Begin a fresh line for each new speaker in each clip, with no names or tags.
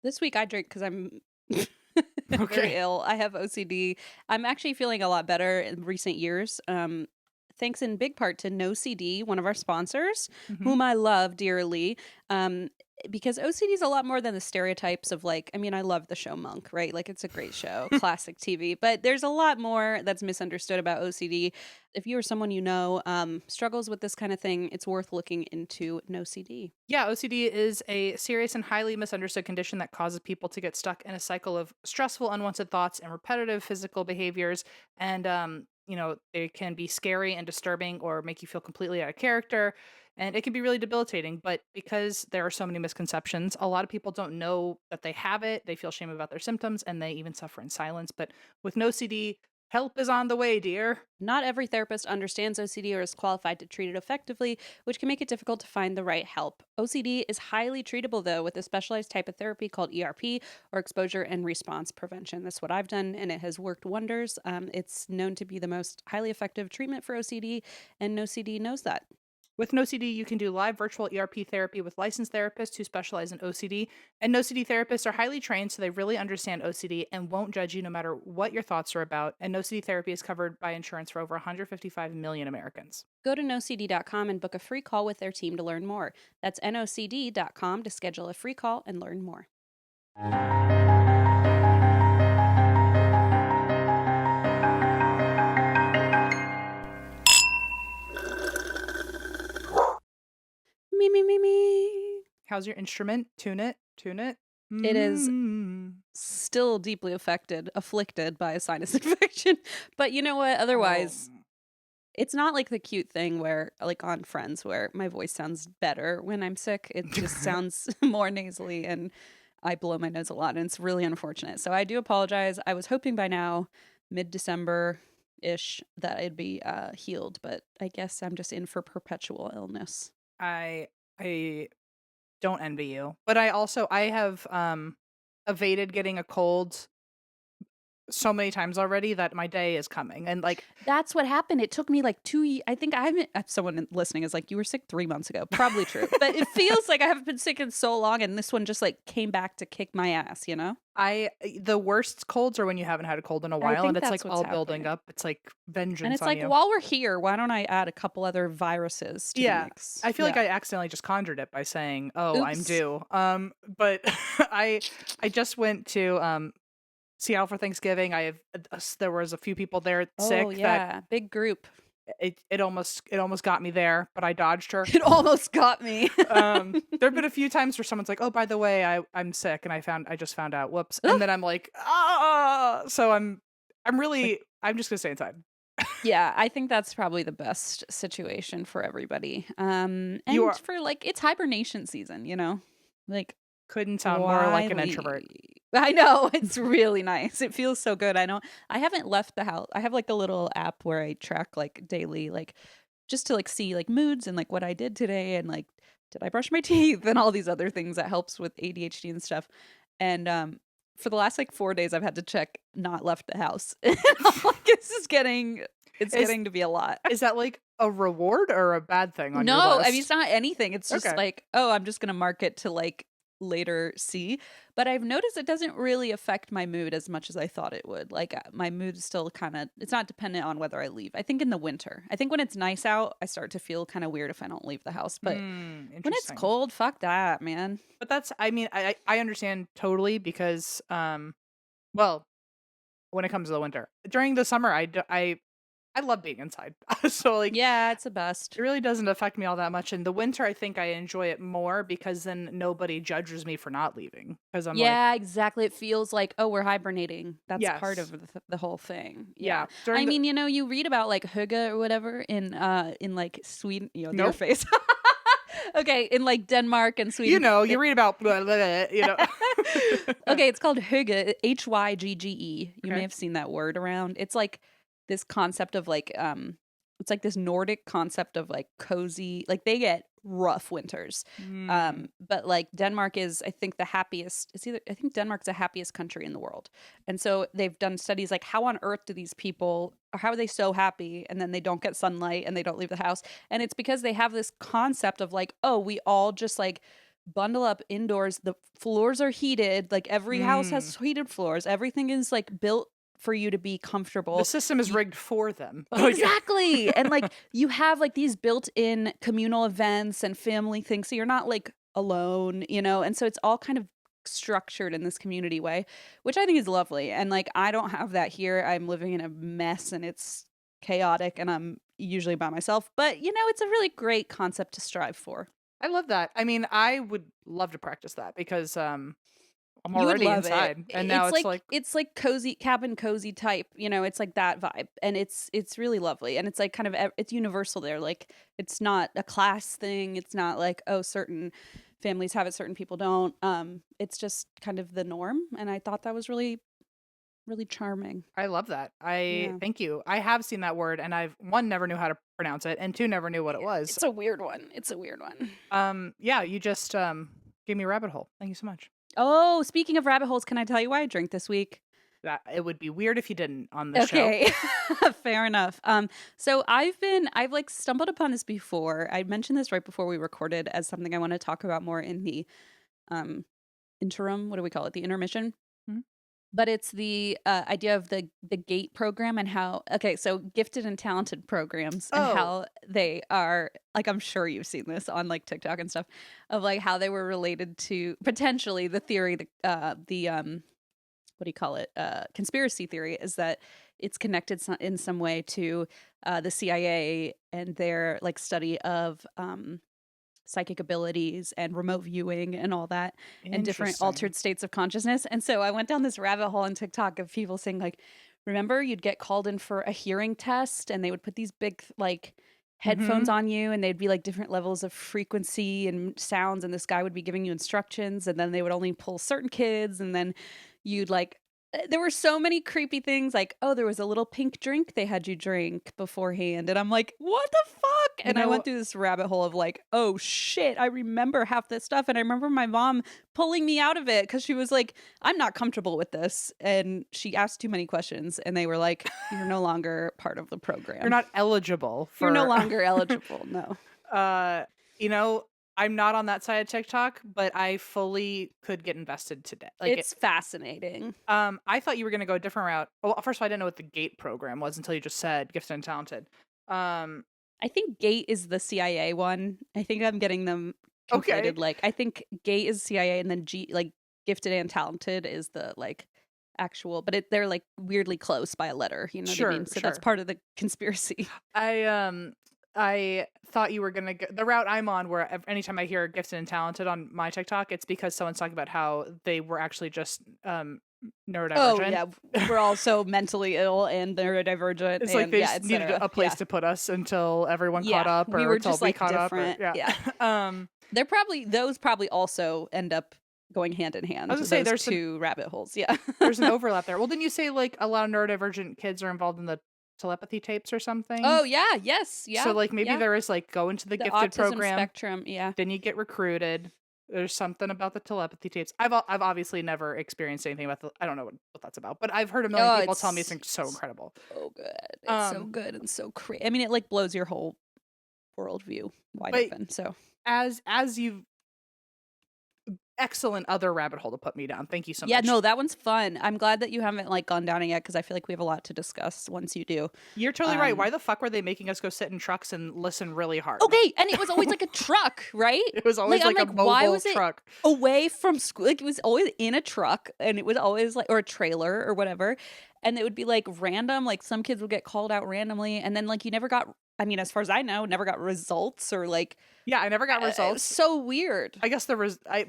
This week I drink because I'm very
Okay.
ill. I have OCD. I'm actually feeling a lot better in recent years. Thanks in big part to No CD, one of our sponsors,
Hmm.
whom I love dearly. Um, because OCD is a lot more than the stereotypes of like, I mean, I love the show Monk, right? Like it's a great show, classic TV, but there's a lot more that's misunderstood about OCD. If you or someone you know struggles with this kind of thing, it's worth looking into No CD.
Yeah, OCD is a serious and highly misunderstood condition that causes people to get stuck in a cycle of stressful, unwanted thoughts and repetitive physical behaviors. And, it can be scary and disturbing or make you feel completely out of character. And it can be really debilitating. But because there are so many misconceptions, a lot of people don't know that they have it. They feel shame about their symptoms and they even suffer in silence. But with no CD, help is on the way, dear.
Not every therapist understands OCD or is qualified to treat it effectively, which can make it difficult to find the right help. OCD is highly treatable, though, with a specialized type of therapy called ERP, or exposure and response prevention. That's what I've done, and it has worked wonders. It's known to be the most highly effective treatment for OCD, and NoCD knows that.
With NoCD, you can do live virtual ERP therapy with licensed therapists who specialize in OCD. And NoCD therapists are highly trained, so they really understand OCD and won't judge you no matter what your thoughts are about. And NoCD therapy is covered by insurance for over 155 million Americans.
Go to nocd.com and book a free call with their team to learn more. That's nocd.com to schedule a free call and learn more. Me, me, me, me.
How's your instrument? Tune it. Tune it.
It is
Mm.
still deeply afflicted by a sinus infection. But you know what?
Oh.
Otherwise, it's not like the cute thing where, like on Friends, where my voice sounds better when I'm sick. It just sounds more nasally and I blow my nose a lot. And it's really unfortunate. So I do apologize. I was hoping by now, mid December ish, that I'd be healed. But I guess I'm just in for perpetual illness.
I I don't envy you. But I have evaded getting a cold so many times already that my day is coming. And like
That's what happened. It took me like I think I haven't, someone listening is like, you were sick 3 months ago. Probably true. But it feels like I haven't been sick in so long. And this one just like came back to kick my ass, you know?
the worst colds are when you haven't had a cold in a
I
while and
think
it's
that's
like
what's
all building
happening.
up. It's like
And
vengeance
it's
on
like,
you.
while we're here, why don't I add a couple other viruses to the
Yeah.
mix?
I feel like
Yeah.
I accidentally just conjured it by saying, "Oh, I'm
Oops.
due." But I just went to Seattle for Thanksgiving. There was a few people there
Oh,
sick that
yeah. Big group.
it almost got me there, but I dodged her.
It almost got me.
There've been a few times where someone's like, "Oh, by the way, I'm sick," and I just found out. Whoops. And
Ugh.
then I'm like, "Ah!" So
Like,
I'm just gonna stay inside.
yeah, I think that's probably the best situation for everybody.
You
And
are
for like, it's hibernation season, you know? Like,
couldn't sound more
why
like an introvert.
leave? I know, it's really nice. It feels so good. I know I haven't left the house. I have like a little app where I track like daily, like just to like see like moods and like what I did today and like did I brush my teeth and all these other things that helps with ADHD and stuff. And for the last like 4 days I've had to check not left the house. And I'm like, this is getting it's
Is
getting to be a lot.
is that like a reward or a bad thing on your
No, I mean, it's
list?
not anything. It's just
Okay.
like, oh, I'm just going to mark it to like later see. But I've noticed it doesn't really affect my mood as much as I thought it would. Like, my mood is still kind of, it's not dependent on whether I leave. I think in the winter, I think when it's nice out, I start to feel kind of weird if I don't leave the house. But when it's
Interesting.
cold, fuck that, man.
But I mean, I understand totally because, well, when it comes to the winter, during the summer, I love being inside. So like,
Yeah, it's the best.
it really doesn't affect me all that much. In the winter, I think I enjoy it more because then nobody judges me for not leaving. Because I'm like,
Yeah, exactly. It feels like, oh, we're hibernating. That's part
yes,
of the whole thing. Yeah.
yeah. During
I
the
mean, you read about like hygge or whatever in like Sweden, your
Nope.
face. Okay, in like Denmark and Sweden.
You read about blah, blah, blah.
Okay, it's called hygge, Hyggge. You may
Okay.
have seen that word around. It's like this concept of like it's like this Nordic concept of like cozy, like they get rough winters.
Mm,
But like Denmark is, I think, the happiest. I think Denmark's the happiest country in the world. And so they've done studies like how on earth do these people, or how are they so happy and then they don't get sunlight and they don't leave the house? And it's because they have this concept of like, oh, we all just like bundle up indoors. The floors are heated. Like every house
Mm.
has heated floors. Everything is like built for you to be
The
comfortable.
system is
You,
rigged for them.
exactly. And like you have like these built-in communal events and family things. So you're not like alone, you know? And so it's all kind of structured in this community way, which I think is lovely. And like I don't have that here. I'm living in a mess and it's chaotic and I'm usually by myself. But you know, it's a really great concept to strive for.
I love that. I mean, I would love to practice that because I'm
You would
already
love it.
inside, and now
It's like cozy cabin cozy type, you know, it's like that vibe. And it's really lovely. And it's like kind of it's universal there. Like it's not a class thing. It's not like oh certain families have it, certain people don't. It's just kind of the norm and I thought that was really really charming.
I love that. I
Yeah.
thank you. I have seen that word, and I've one never knew how to pronounce it, and two never knew what it
Yeah,
was.
it's a weird one. It's a weird one.
Yeah, you just gave me a rabbit hole. Thank you so much.
Oh, speaking of rabbit holes, can I tell you why I drank this week?
That it would be weird if you didn't on this show.
Okay. Fair enough. So I've like stumbled upon this before. I mentioned this right before we recorded as something I want to talk about more in the um interim, what do we call it? The intermission.
Mhm.
But it's the idea of the GATE program and how okay, so gifted and talented programs and
Oh,
how they are like I'm sure you've seen this on like TikTok and stuff of like how they were related to potentially the theory the what do you call it? Conspiracy theory is that it's connected in some way to the CIA and their like study of psychic abilities and remote viewing and all that and different
interesting.
altered states of consciousness. And so I went down this rabbit hole on TikTok of people saying like, remember you'd get called in for a hearing test and they would put these big like headphones
Mm-hmm.
on you and they'd be like different levels of frequency and sounds and this guy would be giving you instructions and then they would only pull certain kids and then you'd like there were so many creepy things like oh there was a little pink drink they had you drink beforehand and I'm like what the fuck
You
and I
know,
went through this rabbit hole of like oh shit I remember half this stuff and I remember my mom pulling me out of it because she was like I'm not comfortable with this and she asked too many questions and they were like you're no longer part of the
you're
program.
not eligible
You're no
for.
longer eligible. No.
uh, you know, I'm not on that side of TikTok, but I fully could get invested today.
It's fascinating.
I thought you were gonna go a different route. Well, first of all, I didn't know what the GATE program was until you just said gifted and talented. Um,
I think GATE is the CIA one. I think I'm getting them
okay,
conflated. Like I think GATE is CIA and then like gifted and talented is the like actual, but they're like weirdly close by a letter. You know what I
sure,
mean? So that's
sure.
part of the conspiracy.
I thought you were gonna go the route I'm on, where anytime I hear gifted and talented on my TikTok, it's because someone's talking about how they were actually just
Oh
neurodivergent.
yeah, we're all so mentally ill and neurodivergent
It's like
and
they
yeah,
just needed
etc.
a place
Yeah,
to put us until everyone caught
yeah,
up,
we
or
were
until
just
we
like
caught up, or
different.
yeah.
Yeah. They're probably those probably also end up going hand in
I
hand,
was gonna say
those two rabbit holes. Yeah.
there's an overlap there. Well, didn't you say like a lot of neurodivergent kids are involved in the telepathy tapes or something?
Oh, yeah, yes,
So
yeah,
like maybe
yeah.
there is like go into the
The
gifted
autism
program,
spectrum, yeah.
then you get recruited. There's something about the telepathy tapes. I've obviously never experienced anything about I don't know what that's about, but I've heard a million
Oh,
people tell me it's so
it's
incredible.
so good. It's so
Um,
good and so crazy. I mean, it, like, blows your whole worldview wide
but
open, so
as you've excellent other rabbit hole to put me down. Thank you so
yeah,
much.
no, that one's fun. I'm glad that you haven't, like, gone down it yet because I feel like we have a lot to discuss once you do.
You're totally right.
Um
Why the fuck were they making us go sit in trucks and listen really hard?
Okay, and it was always, like, a truck, right?
It was always
I'm
like a
like, why
mobile
was it
truck.
away from school? Like, it was always in a truck, and it was always, like or a trailer or whatever, and it would be, like, random, like, some kids would get called out randomly, and then, like, you never got I mean, as far as I know, never got results or, like,
Yeah, I never got
it was
results.
so weird.
I guess there was I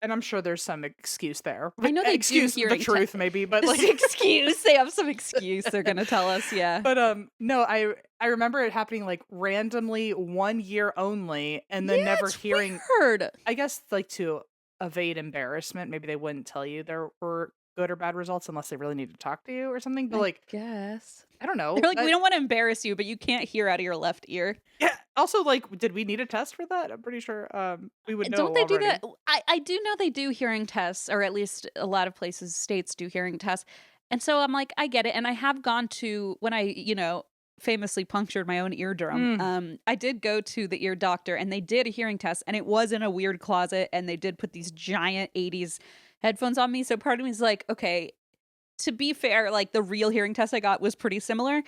and I'm sure there's some excuse there.
I know they do
Excuse the
hearing
truth maybe, but like
excuse. They have some excuse they're gonna tell us, yeah.
but no, I remember it happening like randomly 1 year only and then
Yeah,
never
it's
hearing
weird.
I guess like to evade embarrassment, maybe they wouldn't tell you there were good or bad results unless they really need to talk to you or something. But
I
like
guess.
I don't know.
They're like, "We don't wanna embarrass you, but you can't hear out of your left ear."
Yeah. Also, like, did we need a test for that? I'm pretty sure we would know
Don't they do
already.
that? I do know they do hearing tests, or at least a lot of places, states do hearing tests. And so I'm like, I get it. And I have gone to when I, famously punctured my own eardrum.
Mm.
I did go to the ear doctor and they did a hearing test, and it was in a weird closet, and they did put these giant 80s headphones on me. So part of me is like, okay, to be fair, like the real hearing test I got was pretty similar.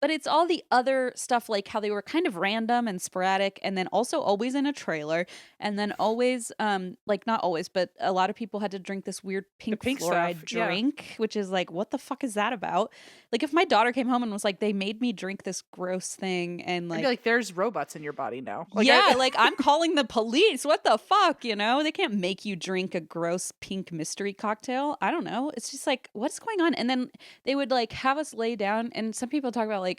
But it's all the other stuff, like how they were kind of random and sporadic, and then also always in a trailer, and then always, like not always, but a lot of people had to drink this weird
The
pink
pink
fluoride
stuff. Yeah.
drink, which is like, what the fuck is that about? Like, if my daughter came home and was like, they made me drink this gross thing, and
I'd be
like,
like, there's robots in your body now. Like,
yeah, like I'm calling the police. What the fuck, you know? They can't make you drink a gross pink mystery cocktail. I don't know. It's just like, what's going on? And then they would like have us lay down, and some people talk about like,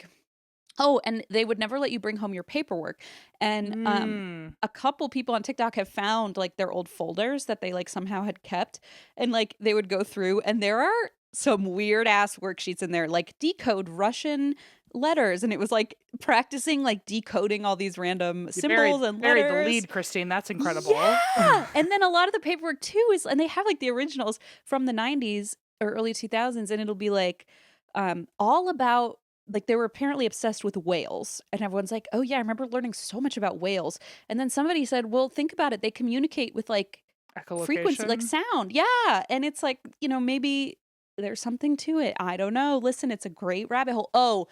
oh, and they would never let you bring home your paperwork. And
mm.
a couple people on TikTok have found like their old folders that they like somehow had kept, and like they would go through, and there are some weird ass worksheets in there, like decode Russian letters, and it was like practicing like decoding all these random
You
symbols and
buried the
letters.
lead, Christine. That's incredible.
Yeah. And then a lot of the paperwork too is, and they have like the originals from the 90s or early 2000s, and it'll be like all about, like they were apparently obsessed with whales, and everyone's like, oh yeah, I remember learning so much about whales. And then somebody said, well, think about it, they communicate with like frequency, like
Echolocation.
sound. Yeah. And it's like, you know, maybe there's something to it. I don't know. Listen, it's a great rabbit hole.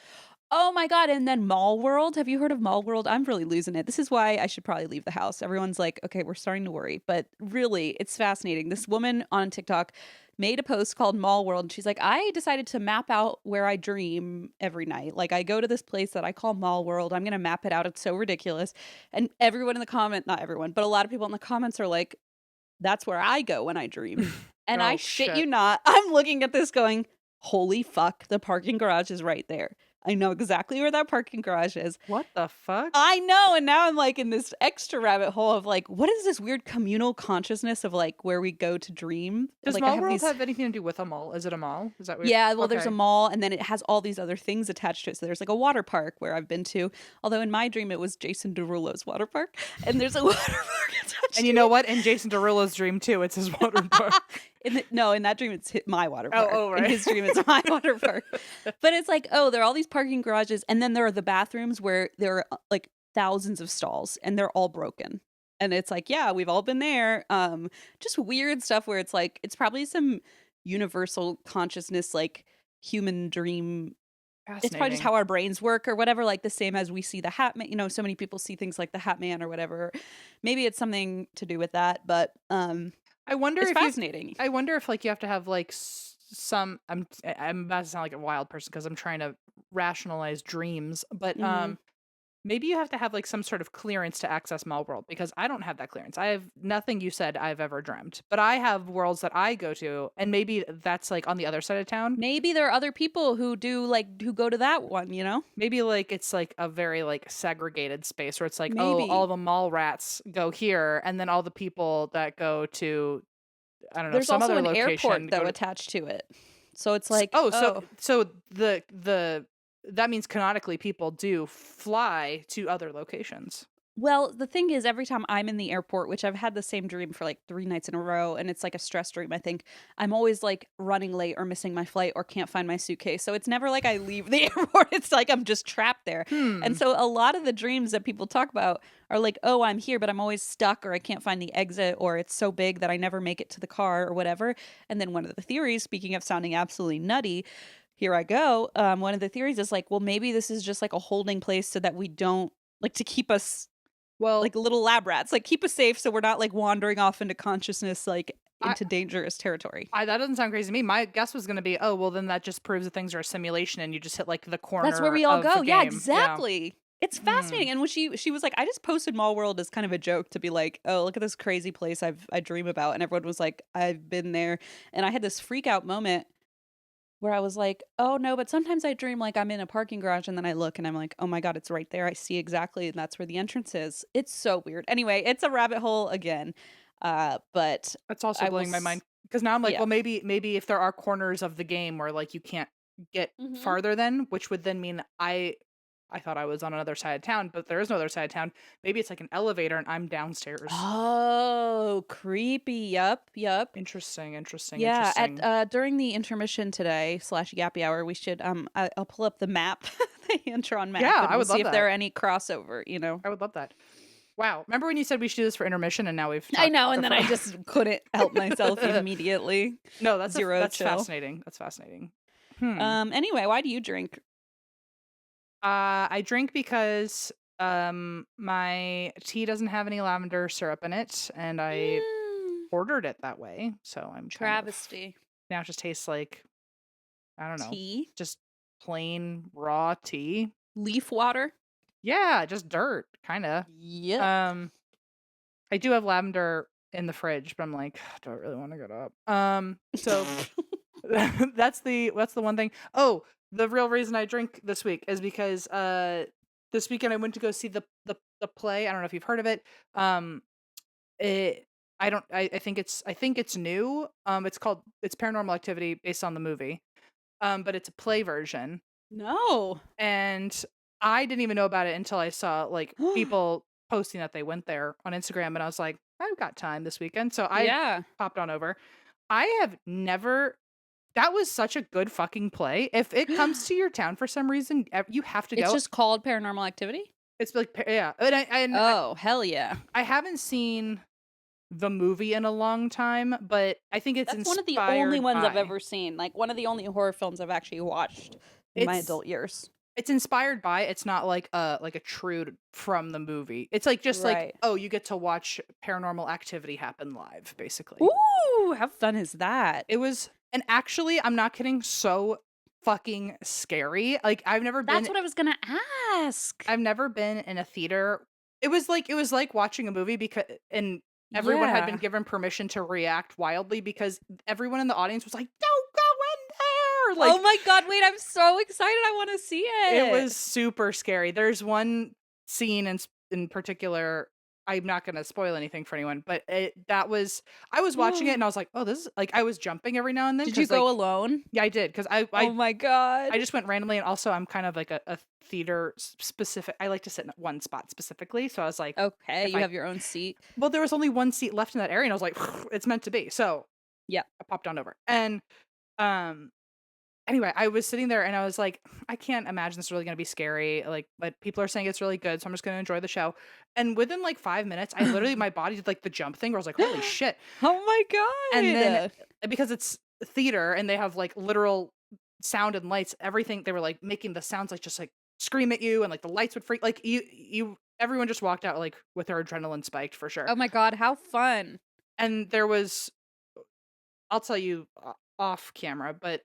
Oh my God. And then Mall World. Have you heard of Mall World? I'm really losing it. This is why I should probably leave the house. Everyone's like, okay, we're starting to worry. But really, it's fascinating. This woman on TikTok made a post called Mall World. And she's like, I decided to map out where I dream every night. Like, I go to this place that I call Mall World. I'm going to map it out. It's so ridiculous. And everyone in the comment, not everyone, but a lot of people in the comments are like, that's where I go when I dream. And I
Oh
shit you
shit.
not, I'm looking at this going, holy fuck, the parking garage is right there. I know exactly where that parking garage is.
What the fuck?
I know. And now I'm like in this extra rabbit hole of like, what is this weird communal consciousness of like where we go to dream?
Does
Like, I
Mall
have
World
these.
have anything to do with a mall? Is it a mall? Is that weird?
Yeah, well, there's a
Okay.
mall, and then it has all these other things attached to it. So there's like a water park where I've been to. Although in my dream, it was Jason Derulo's water park. And there's a water park attached
And
to
you know
it.
what? In Jason Derulo's dream too, it's his water park.
No, in that dream, it's my water
Oh,
park.
oh,
In
right.
his dream, it's my water park. But it's like, oh, there are all these parking garages, and then there are the bathrooms where there are like thousands of stalls, and they're all broken. And it's like, yeah, we've all been there. Just weird stuff where it's like, it's probably some universal consciousness, like human dream. It's probably just
Fascinating.
how our brains work or whatever, like the same as we see the Hat Man. You know, so many people see things like the Hat Man or whatever. Maybe it's something to do with that, but
I wonder
it's
if you.
fascinating.
I wonder if like you have to have like some. I'm about to sound like a wild person because I'm trying to rationalize dreams, but
Mhm.
maybe you have to have like some sort of clearance to access Mall World because I don't have that clearance. I have nothing you said I've ever dreamt, but I have worlds that I go to, and maybe that's like on the other side of town.
Maybe there are other people who do like who go to that one, you know?
Maybe like it's like a very like segregated space where it's like, oh, all
Maybe.
the mall rats go here, and then all the people that go to I don't know
There's
some
also
other
an
location
airport though
go to.
attached to it. So it's like,
Oh, so
oh,
so the that means canonically people do fly to other locations.
well, the thing is, every time I'm in the airport, which I've had the same dream for like 3 nights in a row, and it's like a stress dream, I think, I'm always like running late or missing my flight or can't find my suitcase. So it's never like I leave the airport. It's like I'm just trapped there. And
Hmm.
so a lot of the dreams that people talk about are like, oh, I'm here, but I'm always stuck or I can't find the exit or it's so big that I never make it to the car or whatever. And then one of the theories, speaking of sounding absolutely nutty, here I go. One of the theories is like, well, maybe this is just like a holding place so that we don't like to keep us
Well,
like little lab rats, like keep us safe so we're not like wandering off into consciousness, like
I,
into dangerous territory.
that doesn't sound crazy to me. My guess was going to be, oh, well, then that just proves that things are a simulation, and you just hit like the
That's where
corner
we all
of the
go. Yeah,
game. Yeah.
exactly. It's
Hmm.
fascinating. And when she was like, I just posted Mall World as kind of a joke to be like, oh, look at this crazy place I dream about. And everyone was like, I've been there. And I had this freak out moment where I was like, oh no, but sometimes I dream like I'm in a parking garage and then I look and I'm like, oh my God, it's right there. I see exactly, and that's where the entrance is. It's so weird. Anyway, it's a rabbit hole again. But
That's also
I will
blowing my mind because now I'm like,
yeah.
well, maybe if there are corners of the game where like you can't get
Mhm.
farther, then which would then mean I thought I was on another side of town, but there is no other side of town. Maybe it's like an elevator and I'm downstairs.
Oh, creepy. Yup, yup.
Interesting, interesting,
Yeah, at
interesting.
during the intermission today slash yappy hour, we should I'll pull up the map hand-drawn map,
Yeah,
and
I
we'll
would
see
love
if there
that.
are any crossover,
I would love that. Wow. Remember when you said we should do this for intermission and now we've
I
talked
know,
about
and
it
then I just couldn't help myself immediately.
No,
Zero
that's
chill.
fascinating. That's fascinating. Hmm.
Anyway, why do you drink?
I drink because my tea doesn't have any lavender syrup in it, and I
Mm,
ordered it that way, so I'm kind of
travesty.
now it just tastes like I don't know,
Tea?
just plain raw tea.
Leaf water?
Yeah, just dirt, kind of.
Yuck.
Um, I do have lavender in the fridge, but I'm like, do I really want to get up? So that's the one thing. Oh, the real reason I drink this week is because this weekend I went to go see the play. I don't know if you've heard of it. Um it I think it's new. It's Paranormal Activity based on the movie. But it's a play version.
No.
And I didn't even know about it until I saw like people posting that they went there on Instagram, and I was like, I've got time this weekend. So I
Yeah.
popped on over. I have never That was such a good fucking play. If it comes to your town for some reason, you have to
It's
go.
just called Paranormal Activity?
It's like yeah,
Oh, hell yeah.
I haven't seen the movie in a long time, but I think it's
That's one of the only
inspired
ones I've
by
ever seen. Like, one of the only horror films I've actually watched in my
it's
adult years.
it's inspired by. It's not like a true from the movie. It's like just like,
Right.
oh, you get to watch Paranormal Activity happen live, basically.
Ooh, how fun is that?
It was, and actually, I'm not kidding, so fucking scary. Like
That's what I was gonna ask.
I've never been in a theater. It was like watching a movie because and everyone had been
Yeah.
given permission to react wildly because everyone in the audience was like, "Don't go in there!"
Oh
Like
my god, wait, I'm so excited. I want to see
it
it.
was super scary. There's one scene in particular. I'm not going to spoil anything for anyone, but I was watching it and I was like, "Oh, this is like," I was jumping every now and then
Did you
'cause
go
like
alone?
yeah, I did because
Oh my god.
I just went randomly, and also I'm kind of like a theater specific. I like to sit in one spot specifically, so I was like,
Okay,
if
you
I
have your own seat.
well, there was only one seat left in that area, and I was like, it's meant to be. So
Yep.
I popped on over, and um, anyway, I was sitting there, and I was like, I can't imagine this is really gonna be scary. Like, but people are saying it's really good, so I'm just gonna enjoy the show. And within like 5 minutes, I literally my body did like the jump thing, where I was like, holy shit!
Oh my
And then
god.
because it's theater and they have like literal sound and lights, everything they were like making the sounds like just like scream at you and like the lights would freak like you everyone just walked out like with their adrenaline spiked for sure.
Oh my god, how fun.
And there was I'll tell you off camera, but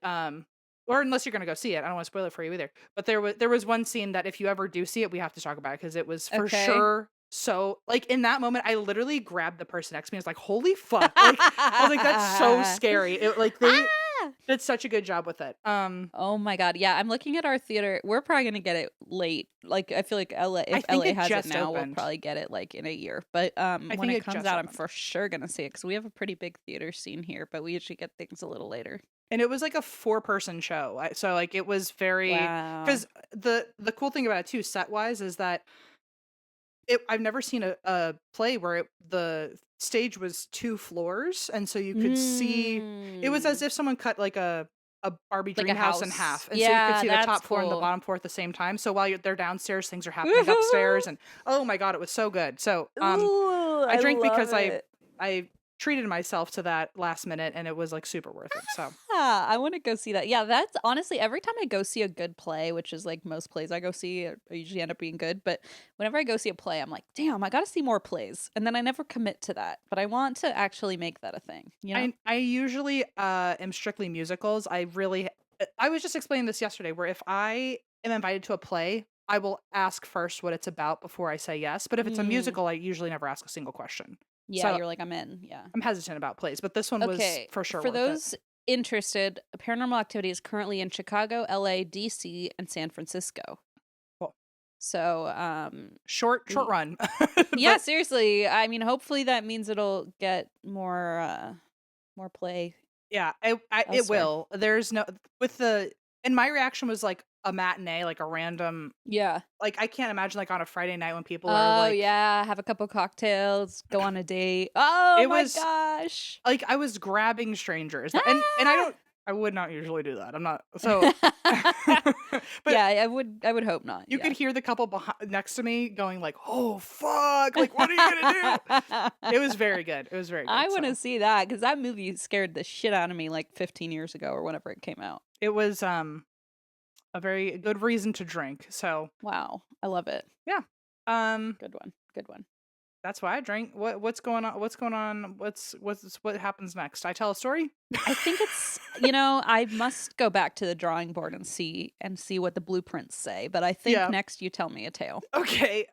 or unless you're gonna go see it, I don't want to spoil it for you either. But there was one scene that if you ever do see it, we have to talk about it because it was for
Okay.
sure so like in that moment I literally grabbed the person next to me. I was like, holy fuck. Like I was like, that's so scary. It like they
Ah!
did such a good job with it.
Oh my god. Yeah, I'm looking at our theater. We're probably going to get it late. Like, I feel like LA,
I
if
think
LA
it
has it
just
now, we'll
opened.
probably get it like in a year. But
I
when
think
it
it
comes
just
out, I'm
opened.
for sure going to see it because we have a pretty big theater scene here, but we usually get things a little later.
And it was like a 4-person show. So like it was very
Wow.
because the cool thing about it too, set wise, is that I've never seen a play where the stage was 2 floors, and so you could see it was as
Mm.
if someone cut like a Barbie
Like a
dream house in
house.
half, and so you could
Yeah,
see the
that's
top floor and the
cool.
bottom floor at the same time. So while they're downstairs, things are happening upstairs, and oh my god, it was so good. So
Ooh,
I
I
drank because
love it.
I treated myself to that last minute, and it was like super worth it. So
Ah, I want to go see that. Yeah, that's honestly every time I go see a good play, which is like most plays I go see, I usually end up being good. But whenever I go see a play, I'm like, damn, I got to see more plays, and then I never commit to that. But I want to actually make that a thing. You know?
I usually am strictly musicals. I was just explaining this yesterday where if I am invited to a play, I will ask first what it's about before I say yes. But if it's a
Mm,
musical, I usually never ask a single question.
yeah,
So
you're like I'm in. Yeah.
I'm hesitant about plays, but this one was
Okay,
for sure
for
worth it.
those interested, Paranormal Activity is currently in Chicago, LA, DC, and San Francisco.
Cool.
So,
Short
we-
run.
yeah,
But
seriously. I mean, hopefully that means it'll get more play
yeah, it
elsewhere.
will. There's no with the and my reaction was like a matinee, like a random
Yeah.
like I can't imagine like on a Friday night when people are
Oh
like
yeah, have a couple cocktails, go on a date. Oh
it
my
was
gosh.
like I was grabbing strangers. And I
Ah!
don't I would not usually do that. I'm not so but
Yeah, I would hope not.
you
Yeah.
could hear the couple next to me going like, "Oh fuck, like what are you gonna do?" It was very good. It was very
I
good.
want to
So
see that because that movie scared the shit out of me like 15 years ago or whenever it came out.
it was a very good reason to drink. So
Wow, I love it.
yeah. Um
Good one. Good one.
that's why I drink. What's going on? What's going on? What happens next? I tell a story?
I think I must go back to the drawing board and see what the blueprints say, but I think
Yeah.
next you tell me a tale.
Okay.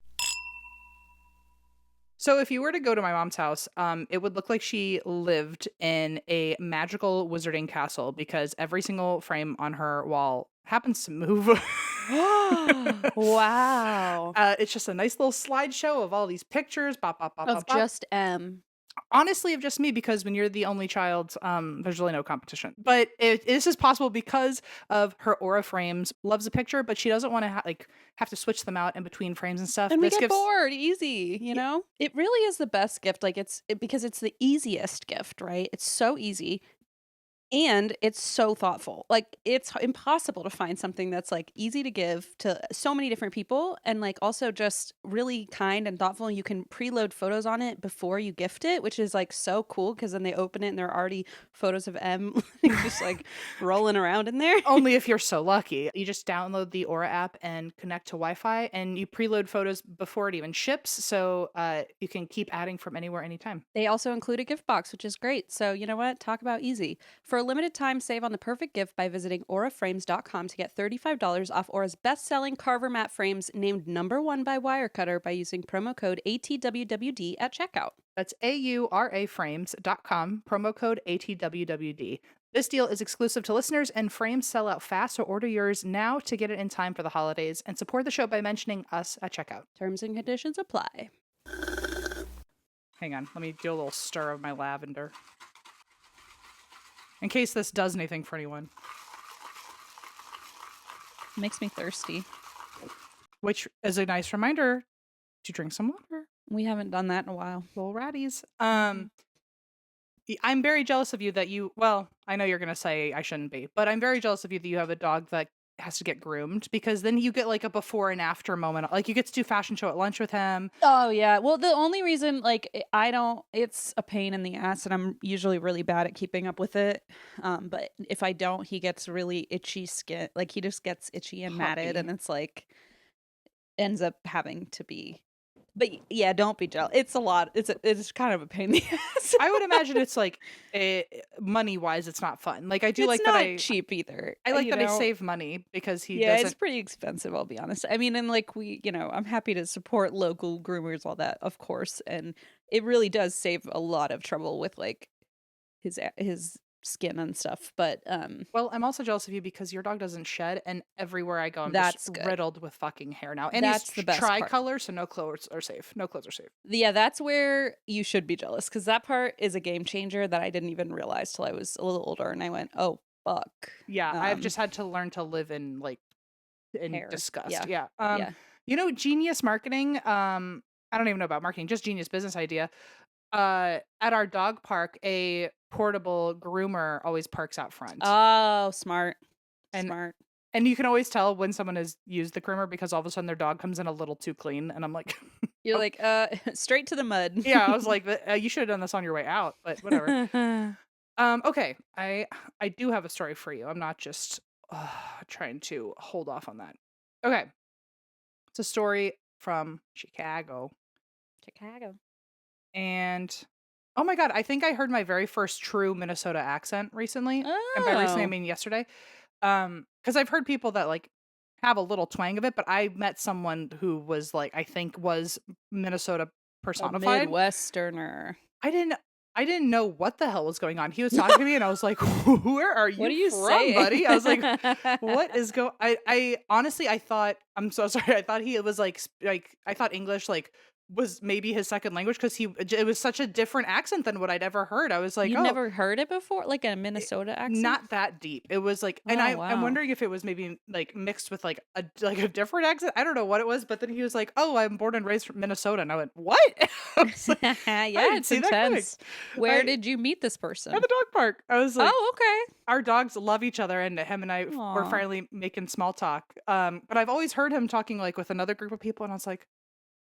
So if you were to go to my mom's house, it would look like she lived in a magical wizarding castle because every single frame on her wall happens to move.
Wow.
It's just a nice little slideshow of all these pictures. Bop, bop, bop,
Of
bop, bop.
just M.
Honestly, of just me, because when you're the only child, there's really no competition. But this is possible because of her aura frames. Loves a picture, but she doesn't want to have to switch them out in between frames and stuff.
And we
This
get
gives
bored easy, you know? It really is the best gift. Like because it's the easiest gift, right? It's so easy. And it's so thoughtful. Like it's impossible to find something that's like easy to give to so many different people and like also just really kind and thoughtful. You can preload photos on it before you gift it, which is like so cool because then they open it and there are already photos of M just like rolling around in there.
only if you're so lucky. You just download the Aura app and connect to Wi-Fi, and you preload photos before it even ships, so you can keep adding from anywhere, anytime.
They also include a gift box, which is great. So, you know what? Talk about easy. For a limited time, save on the perfect gift by visiting auraframes.com to get $35 off Aura's best-selling Carver mat frames named #1 by Wirecutter by using promo code ATWWD at checkout.
That's auraframes.com, promo code ATWWD. This deal is exclusive to listeners, and frames sell out fast, so order yours now to get it in time for the holidays and support the show by mentioning us at checkout.
Terms and conditions apply.
Hang on, let me do a little stir of my lavender. In case this does anything for anyone.
Makes me thirsty.
Which is a nice reminder to drink some water.
We haven't done that in a while.
Little ratties. I'm very jealous of you that well, I know you're going to say I shouldn't be, but I'm very jealous of you that you have a dog that has to get groomed, because then you get like a before and after moment. Like you get to do fashion show at lunch with him.
Oh yeah. Well, the only reason I don't, it's a pain in the ass and I'm usually really bad at keeping up with it. But if I don't, he gets really itchy skin. Like he just gets itchy and matted
Puppy.
and it's like ends up having to be. But yeah, don't be jealous. It's a lot. It's kind of a pain in the ass.
I would imagine it's like money wise, it's not fun. Like I do
It's
like
not
that I
cheap either.
I like
you
that
know?
I save money because he
Yeah,
doesn't.
it's pretty expensive, I'll be honest. I mean, and like I'm happy to support local groomers, all that, of course. And it really does save a lot of trouble with like his skin and stuff. But
Well, I'm also jealous of you because your dog doesn't shed, and everywhere I go, I'm
That's
just
good.
riddled with fucking hair now. And
That's
he's
the best part.
tricolor, so no clothes are safe. No clothes are safe.
Yeah, that's where you should be jealous because that part is a game changer that I didn't even realize till I was a little older, and I went, "Oh fuck."
Yeah, I've just had to learn to live in
Hair.
disgust.
Yeah.
Yeah.
Yeah.
Genius marketing. I don't even know about marketing, just genius business idea. At our dog park, a portable groomer always parks out front.
Oh, smart.
And-
Smart.
And you can always tell when someone has used the groomer because all of a sudden their dog comes in a little too clean, and I'm like,
You're like, straight to the mud.
yeah, I was like, you should have done this on your way out, but whatever. Okay, I do have a story for you. I'm not just trying to hold off on that. Okay, it's a story from Chicago, and oh my god, I think I heard my very first true Minnesota accent recently. And by recently, I
Oh.
mean yesterday. Because I've heard people that like have a little twang of it, but I met someone who was like, I think was Minnesota
A
personified.
Midwesterner.
I didn't know what the hell was going on. He was talking to me and I was like, where are you,
What are you
from,
saying?
buddy? I was like, what is I honestly, I thought, I'm so sorry. I thought he was like I thought English like was maybe his second language because it was such a different accent than what I'd ever heard. I was like,
You'd
oh,
never heard it before? Like a Minnesota accent?
not that deep. It was like, and
Oh,
I'm
wow.
wondering if it was maybe like mixed with like a different accent. I don't know what it was, but then he was like, "Oh, I'm born and raised from Minnesota," and I went, "What?" I was like, I
Yeah,
didn't
it's
see that coming.
intense. Where
I,
did you meet this
at
person?
the dog park, I was like,
Oh, okay.
our dogs love each other, and him and I were
Aw.
finally making small talk. But I've always heard him talking like with another group of people, and I was like,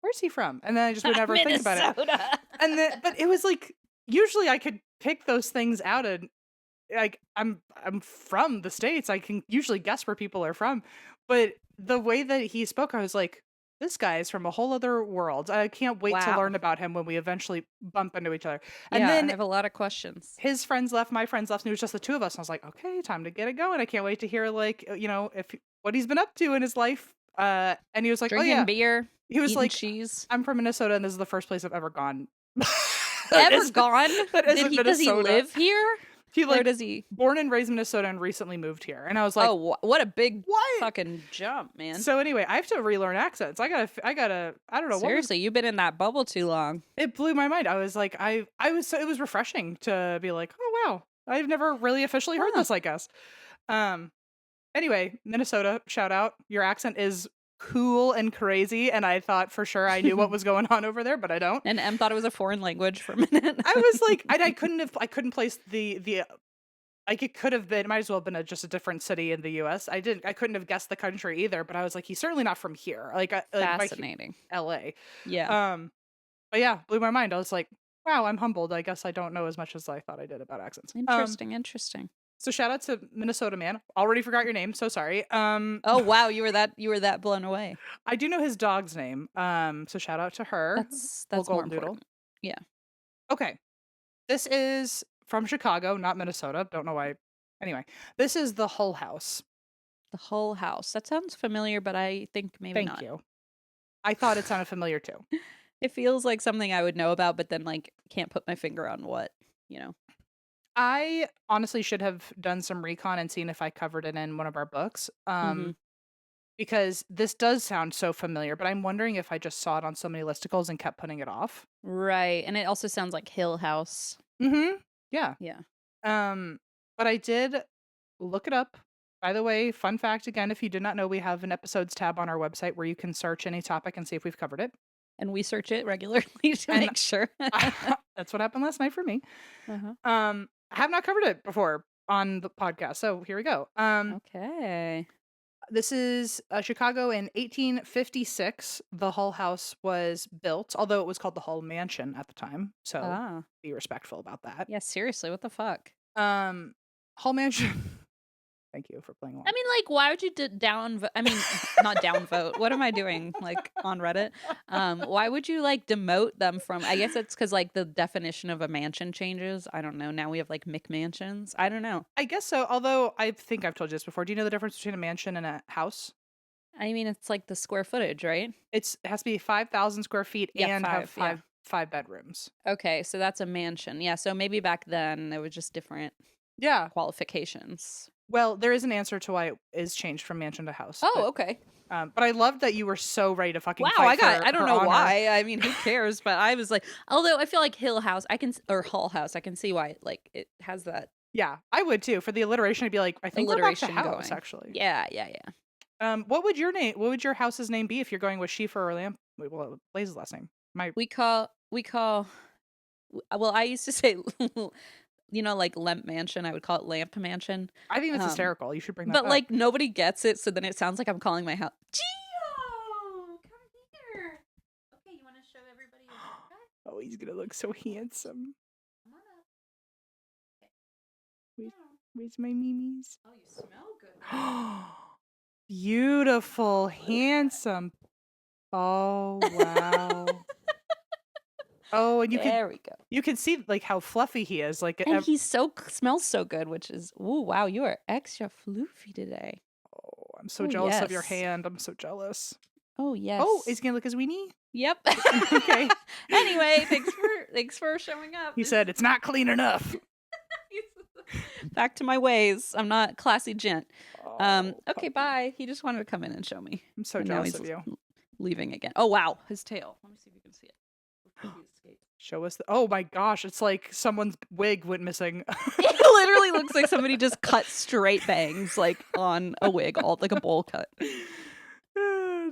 "Where's he from?" And then I just would never think about it.
Minnesota.
And then, but it was like usually I could pick those things out, and like I'm from the States. I can usually guess where people are from. But the way that he spoke, I was like, this guy is from a whole other world. I can't wait to
Wow.
learn about him when we eventually bump into each other. And
Yeah, I
then
have a lot of questions.
his friends left, my friends left, and it was just the two of us. And I was like, okay, time to get it going. I can't wait to hear like, if what he's been up to in his life. And he was like, oh
Drinking
yeah.
beer,
He was
eating
like,
cheese.
I'm from Minnesota, and this is the first place I've ever gone.
Ever gone?
That isn't
Does he
Minnesota.
live here?
He
Or
like
does he?
born and raised in Minnesota and recently moved here. And I was like,
Oh, what a big
what?
fucking jump, man.
So anyway, I have to relearn accents. I don't know.
Seriously, you've been in that bubble too long.
It blew my mind. I was like, it was refreshing to be like, oh wow, I've never really officially heard
Huh.
this, I guess. Anyway, Minnesota, shout out. Your accent is cool and crazy, and I thought for sure I knew what was going on over there, but I don't.
And Em thought it was a foreign language for a minute.
I was like, I couldn't place the like it could have been, might as well have been just a different city in the U.S. I couldn't have guessed the country either, but I was like, he's certainly not from here. Like,
Fascinating.
L.A.
Yeah.
But yeah, blew my mind. I was like, wow, I'm humbled. I guess I don't know as much as I thought I did about accents.
Interesting.
So shout out to Minnesota man. Already forgot your name, so sorry.
Oh wow, you were that blown away.
I do know his dog's name. So shout out to her.
That's
Little
more
golden doodle.
important. Yeah.
Okay. This is from Chicago, not Minnesota. Don't know why. Anyway, this is the Hull-House.
The Hull-House. That sounds familiar, but I think maybe not.
Thank you. I thought it sounded familiar too.
It feels like something I would know about, but then like can't put my finger on what,
I honestly should have done some recon and seen if I covered it in one of our books.
Mhm.
Because this does sound so familiar, but I'm wondering if I just saw it on so many listicles and kept putting it off.
Right. And it also sounds like Hill House.
Mm-hmm. Yeah.
Yeah.
But I did look it up. By the way, fun fact again, if you did not know, we have an episodes tab on our website where you can search any topic and see if we've covered it.
And we search it regularly to
And
make sure.
That's what happened last night for me.
Uh-huh.
I have not covered it before on the podcast, so here we go.
Okay.
This is Chicago in 1856. The Hull-House was built, although it was called the Hull Mansion at the time. So be respectful about that.
Yeah, seriously, what the fuck?
Hull Mansion. Thank you for playing along.
I mean, like, why would you not downvote. What am I doing, like, on Reddit? Why would you, like, demote them from, I guess it's because, like, the definition of a mansion changes. I don't know. Now we have, like, McMansions. I don't know.
I guess so, although I think I've told you this before. Do you know the difference between a mansion and a house?
I mean, it's, like, the square footage, right?
It has to be 5,000 square feet and have five bedrooms.
Okay, so that's a mansion. Yeah, so maybe back then there was just different qualifications.
Well, there is an answer to why it is changed from mansion to house.
Oh, okay.
But I loved that you were so ready to fucking
wow,
fight
I don't know
honor.
why. I mean, who cares? But I was like, although I feel like Hull House, or Hull House, I can see why like it has that.
Yeah, I would too. For the alliteration, I'd be like, I think we're back to house,
going.
actually.
Yeah.
What would your house's name be if you're going with Shifa or Lamp? Well, Blaze's last name. We call.
Well, I used to say, like Lamp Mansion. I would call it Lamp Mansion.
I think that's hysterical. You should bring that
But
back.
like nobody gets it, so then it sounds like I'm calling my house. Gio, come here. Okay, you want to show everybody your haircut?
Oh, he's gonna look so handsome.
Come on up. Okay.
Where's my memes?
Oh, you smell good.
Beautiful, handsome. Oh wow. Oh, and
there we go.
You can see like how fluffy he is. Like,
and he smells so good, which is wow, you are extra floofy today.
Oh, I'm so jealous of your hand. I'm so jealous.
Oh yes.
Oh, is he gonna lick his weenie?
Yep.
Okay.
Anyway, thanks for showing up.
He said it's not clean enough.
Back to my ways. I'm not classy gent.
Oh,
okay, bye. He just wanted to come in and show me.
I'm so jealous of you.
Leaving again. Oh wow, his tail. Let me see if you can see it.
Show us. Oh my gosh, it's like someone's wig went missing.
It literally looks like somebody just cut straight bangs like on a wig, all like a bowl cut.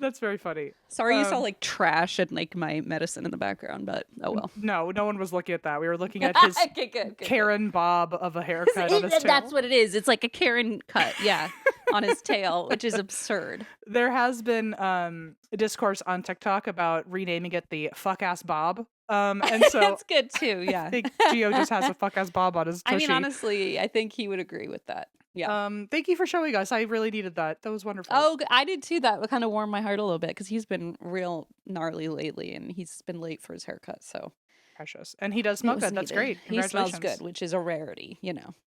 That's very funny.
Sorry you saw like trash and like my medicine in the background, but oh well.
No one was looking at that. We were looking at his
good.
Karen Bob of a haircut on his tail.
That's what it is. It's like a Karen cut, yeah, on his tail, which is absurd.
There has been a discourse on TikTok about renaming it the fuck ass Bob. And so
that's good too. Yeah,
I think Gio just has a fuck ass Bob on his tushy.
I mean, honestly, I think he would agree with that. Yeah.
Thank you for showing us. I really needed that. That was wonderful.
Oh, I did too. That kind of warmed my heart a little bit because he's been real gnarly lately, and he's been late for his haircut. So
precious, and he does smell good. That's great.
He smells good, which is a rarity,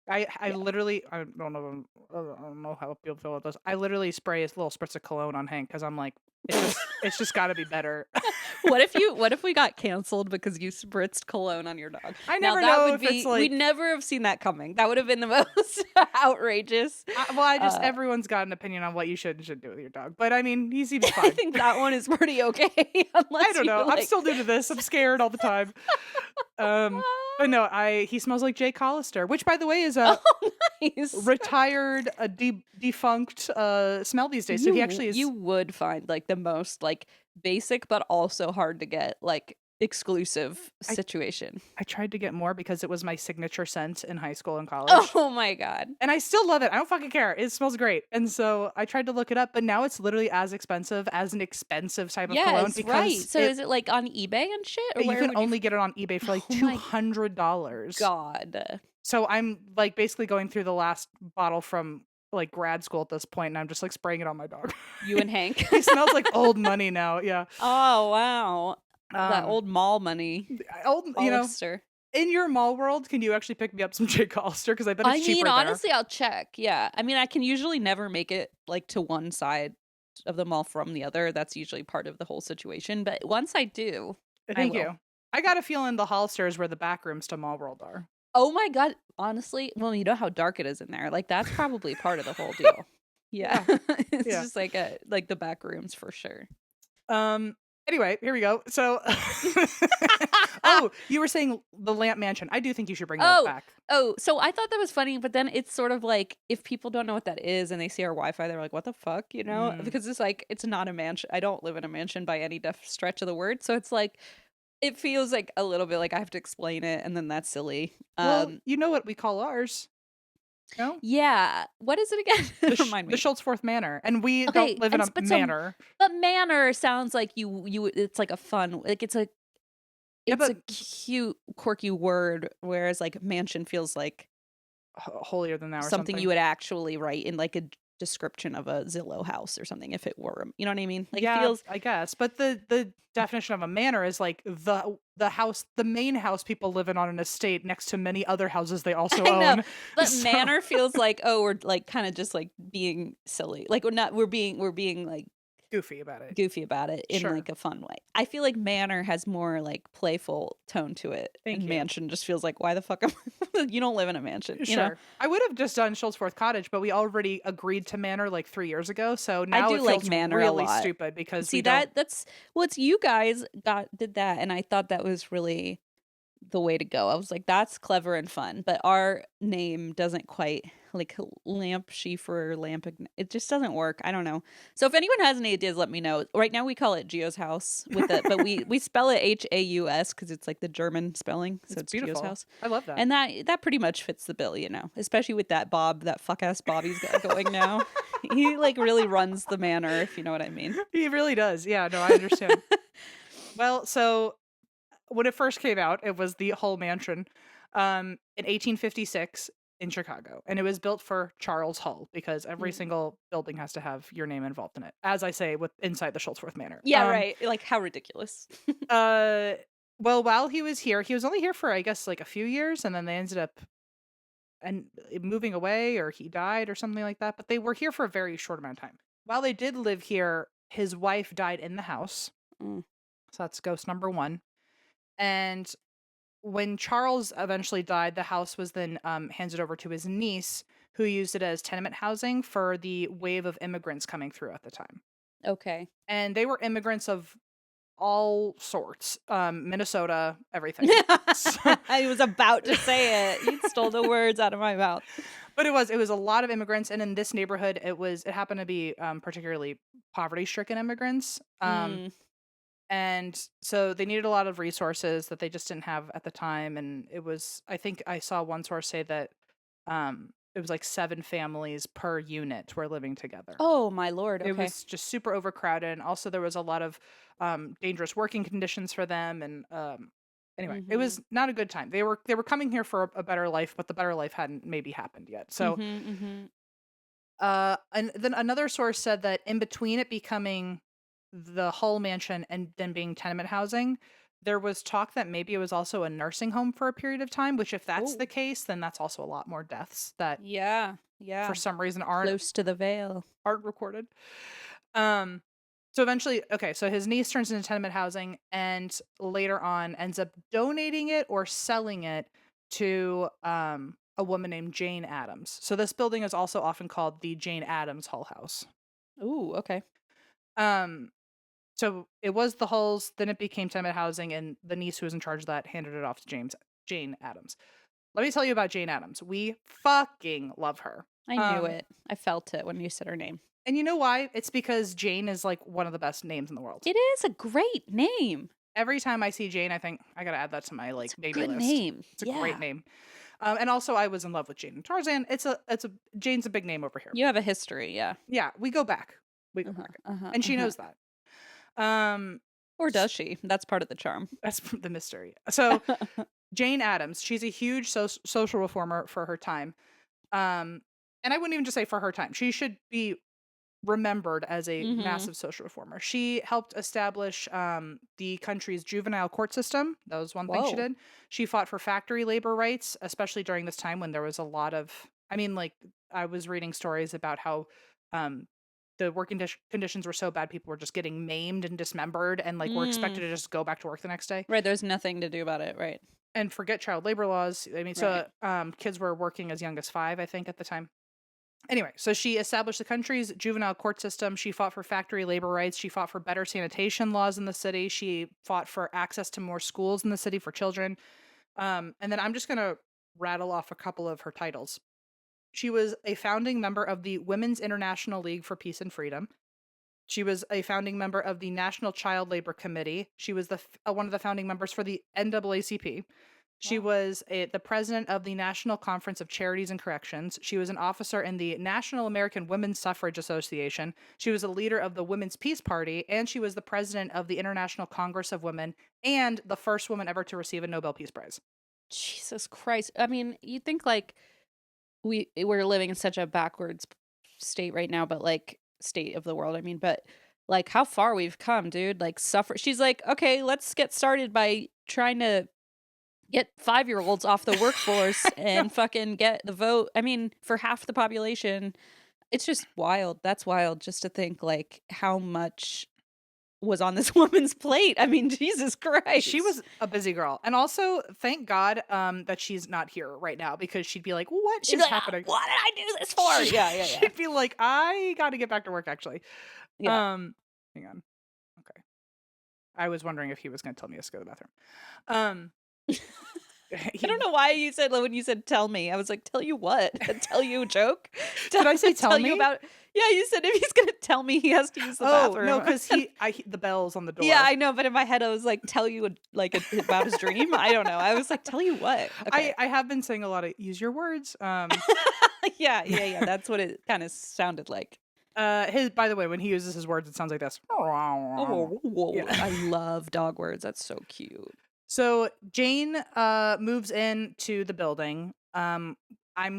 I literally I don't know how people feel about this. I literally spray a little spritz of cologne on Hank because I'm like, it's just got to be better.
What if we got canceled because you spritzed cologne on your dog?
I never know if it's like
we'd never have seen that coming. That would have been the most outrageous.
Everyone's got an opinion on what you should and shouldn't do with your dog, but I mean, he seems fine.
I think that one is pretty okay.
I don't know. I'm still new to this. I'm scared all the time. But no, he smells like Jay Collister, which by the way is a
nice.
retired, defunct smell these days. So he actually is.
You would find like the most like basic but also hard to get like exclusive situation.
I tried to get more because it was my signature scent in high school and college.
Oh my god.
And I still love it. I don't fucking care. It smells great. And so I tried to look it up, but now it's literally as expensive as an expensive type of cologne.
Because right. So is it like on eBay and shit? Or
you can only get it on eBay for like $200.
God.
So I'm like basically going through the last bottle from like grad school at this point, and I'm just like spraying it on my dog.
You and Hank.
He smells like old money now. Yeah.
Oh wow. That old mall money.
In your mall world, can you actually pick me up some Jay Collister? Because I bet it's cheaper there.
Honestly, I'll check. Yeah. I mean, I can usually never make it like to one side of the mall from the other. That's usually part of the whole situation. But once I do,
Thank you. I got a feeling the Hollister is where the back rooms to Mall World are.
Oh my god. Honestly, well, you know how dark it is in there. Like that's probably part of the whole deal. Yeah. It's just like the back rooms for sure.
Anyway, here we go. So, you were saying the Lamp Mansion. I do think you should bring that back.
Oh, so I thought that was funny, but then it's sort of like if people don't know what that is and they see our Wi-Fi, they're like, "What the fuck?" Because it's like it's not a mansion. I don't live in a mansion by any stretch of the word, so it's like it feels like a little bit like I have to explain it, and then that's silly.
Well, you know what we call ours. No?
Yeah. What is it again? Remind me.
The Schultzforth Manor. And we don't live in a manor.
But manor sounds like you it's like a fun, like it's a cute, quirky word, whereas like mansion feels like
holier than thou or
something you would actually write in like a description of a Zillow house or something if it were, you know what I mean? Like
yeah,
it feels,
I guess. But the definition of a manor is like the house, the main house people live in on an estate next to many other houses they also own.
But manor feels like, oh, we're like kind of just like being silly. Like we're being like
goofy about it
in like a fun way. I feel like manor has more like playful tone to it. And mansion just feels like, why the fuck you don't live in a mansion. You know?
I would have just done Schultzforth Cottage, but we already agreed to manor like 3 years ago. So now
I do
it feels
like manor
really
a lot.
stupid because
that's it's you guys did that, and I thought that was really the way to go. I was like, that's clever and fun, but our name doesn't quite like lamp Schiefer lamp. It just doesn't work. I don't know. So if anyone has any ideas, let me know. Right now we call it Gio's house but we spell it Haus because it's like the German spelling. So it's
beautiful.
Gio's house.
I love that.
And that pretty much fits the bill, especially with that fuck ass Bob he's got going now. He like really runs the manor, if you know what I mean.
He really does. Yeah, no, I understand. Well, so when it first came out, it was the Hull Mansion in 1856 in Chicago. And it was built for Charles Hull because every single building has to have your name involved in it. As I say, inside the Schultzforth Manor.
Yeah, right. Like, how ridiculous.
Well, while he was here, he was only here for, I guess, like a few years. And then they ended up moving away, or he died or something like that. But they were here for a very short amount of time. While they did live here, his wife died in the house. So that's ghost number one. And when Charles eventually died, the house was then handed over to his niece, who used it as tenement housing for the wave of immigrants coming through at the time.
Okay.
And they were immigrants of all sorts. Minnesota, everything. So,
I was about to say it. You stole the words out of my mouth.
but it was a lot of immigrants, and in this neighborhood, it happened to be particularly poverty-stricken immigrants.
Mm.
And so they needed a lot of resources that they just didn't have at the time. And I think I saw one source say that it was like 7 families per unit were living together.
Oh my Lord.
It
Okay.
was just super overcrowded. And also there was a lot of dangerous working conditions for them. And anyway, it was not a good time. They were coming here for a better life, but the better life hadn't maybe happened yet. So and then another source said that in between it becoming the Hull mansion and then being tenement housing, there was talk that maybe it was also a nursing home for a period of time, which if that's the case, then that's also a lot more deaths that
Yeah.
for some reason aren't
Close to the veil.
recorded. So eventually, okay, so his niece turns into tenement housing and later on ends up donating it or selling it to a woman named Jane Addams. So this building is also often called the Jane Addams Hull-House.
Ooh, okay.
So it was the Hulls, then it became tenement housing, and the niece who was in charge of that handed it off to Jane Addams. Let me tell you about Jane Addams. We fucking love her.
I knew it. I felt it when you said her name.
And you know why? It's because Jane is like one of the best names in the world.
It is a great name.
Every time I see Jane, I think I gotta add that to my like baby
good
list.
Name.
It's a great name. And also, I was in love with Jane and Tarzan. Jane's a big name over here.
You have a history, yeah.
Yeah, we go back. And she knows that.
Or does she? That's part of the charm.
That's the mystery. So Jane Addams, she's a huge social reformer for her time. And I wouldn't even just say for her time. She should be remembered as a massive social reformer. She helped establish the country's juvenile court system. That was one thing she did. She fought for factory labor rights, especially during this time when there was a lot of, I was reading stories about how the working conditions were so bad, people were just getting maimed and dismembered and were expected to just go back to work the next day.
Right, there's nothing to do about it, right?
And forget child labor laws. So kids were working as young as 5, I think, at the time. Anyway, so she established the country's juvenile court system. She fought for factory labor rights. She fought for better sanitation laws in the city. She fought for access to more schools in the city for children. And then I'm just going to rattle off a couple of her titles. She was a founding member of the Women's International League for Peace and Freedom. She was a founding member of the National Child Labor Committee. She was one of the founding members for the NAACP. She was the president of the National Conference of Charities and Corrections. She was an officer in the National American Women's Suffrage Association. She was a leader of the Women's Peace Party, and she was the president of the International Congress of Women and the first woman ever to receive a Nobel Peace Prize.
Jesus Christ. I mean, you'd think we're living in such a backwards state right now, but state of the world, but how far we've come, dude. She's like, okay, let's get started by trying to get 5-year-olds off the workforce and fucking get the vote. For half the population. It's just wild. That's wild just to think how much was on this woman's plate. Jesus Christ.
She was a busy girl. And also, thank God that she's not here right now, because she'd be like, what is happening?
What did I do this for? Yeah.
She'd be like, I got to get back to work, actually.
Yeah.
Hang on. Okay. I was wondering if he was going to tell me to go to the bathroom.
I don't know why you said, when you said tell me, I was like, tell you what? Tell you a joke?
Did I say tell me?
You about? Yeah, you said if he's gonna tell me, he has to use the bathroom.
No, because the bell's on the door.
Yeah, I know, but in my head I was like, tell you about his dream. I don't know. I was like, tell you what? Okay.
I have been saying a lot of use your words.
Yeah. That's what it kind of sounded like.
By the way, when he uses his words, it sounds like this.
Yeah. I love dog words. That's so cute.
So Jane moves into the building. I'm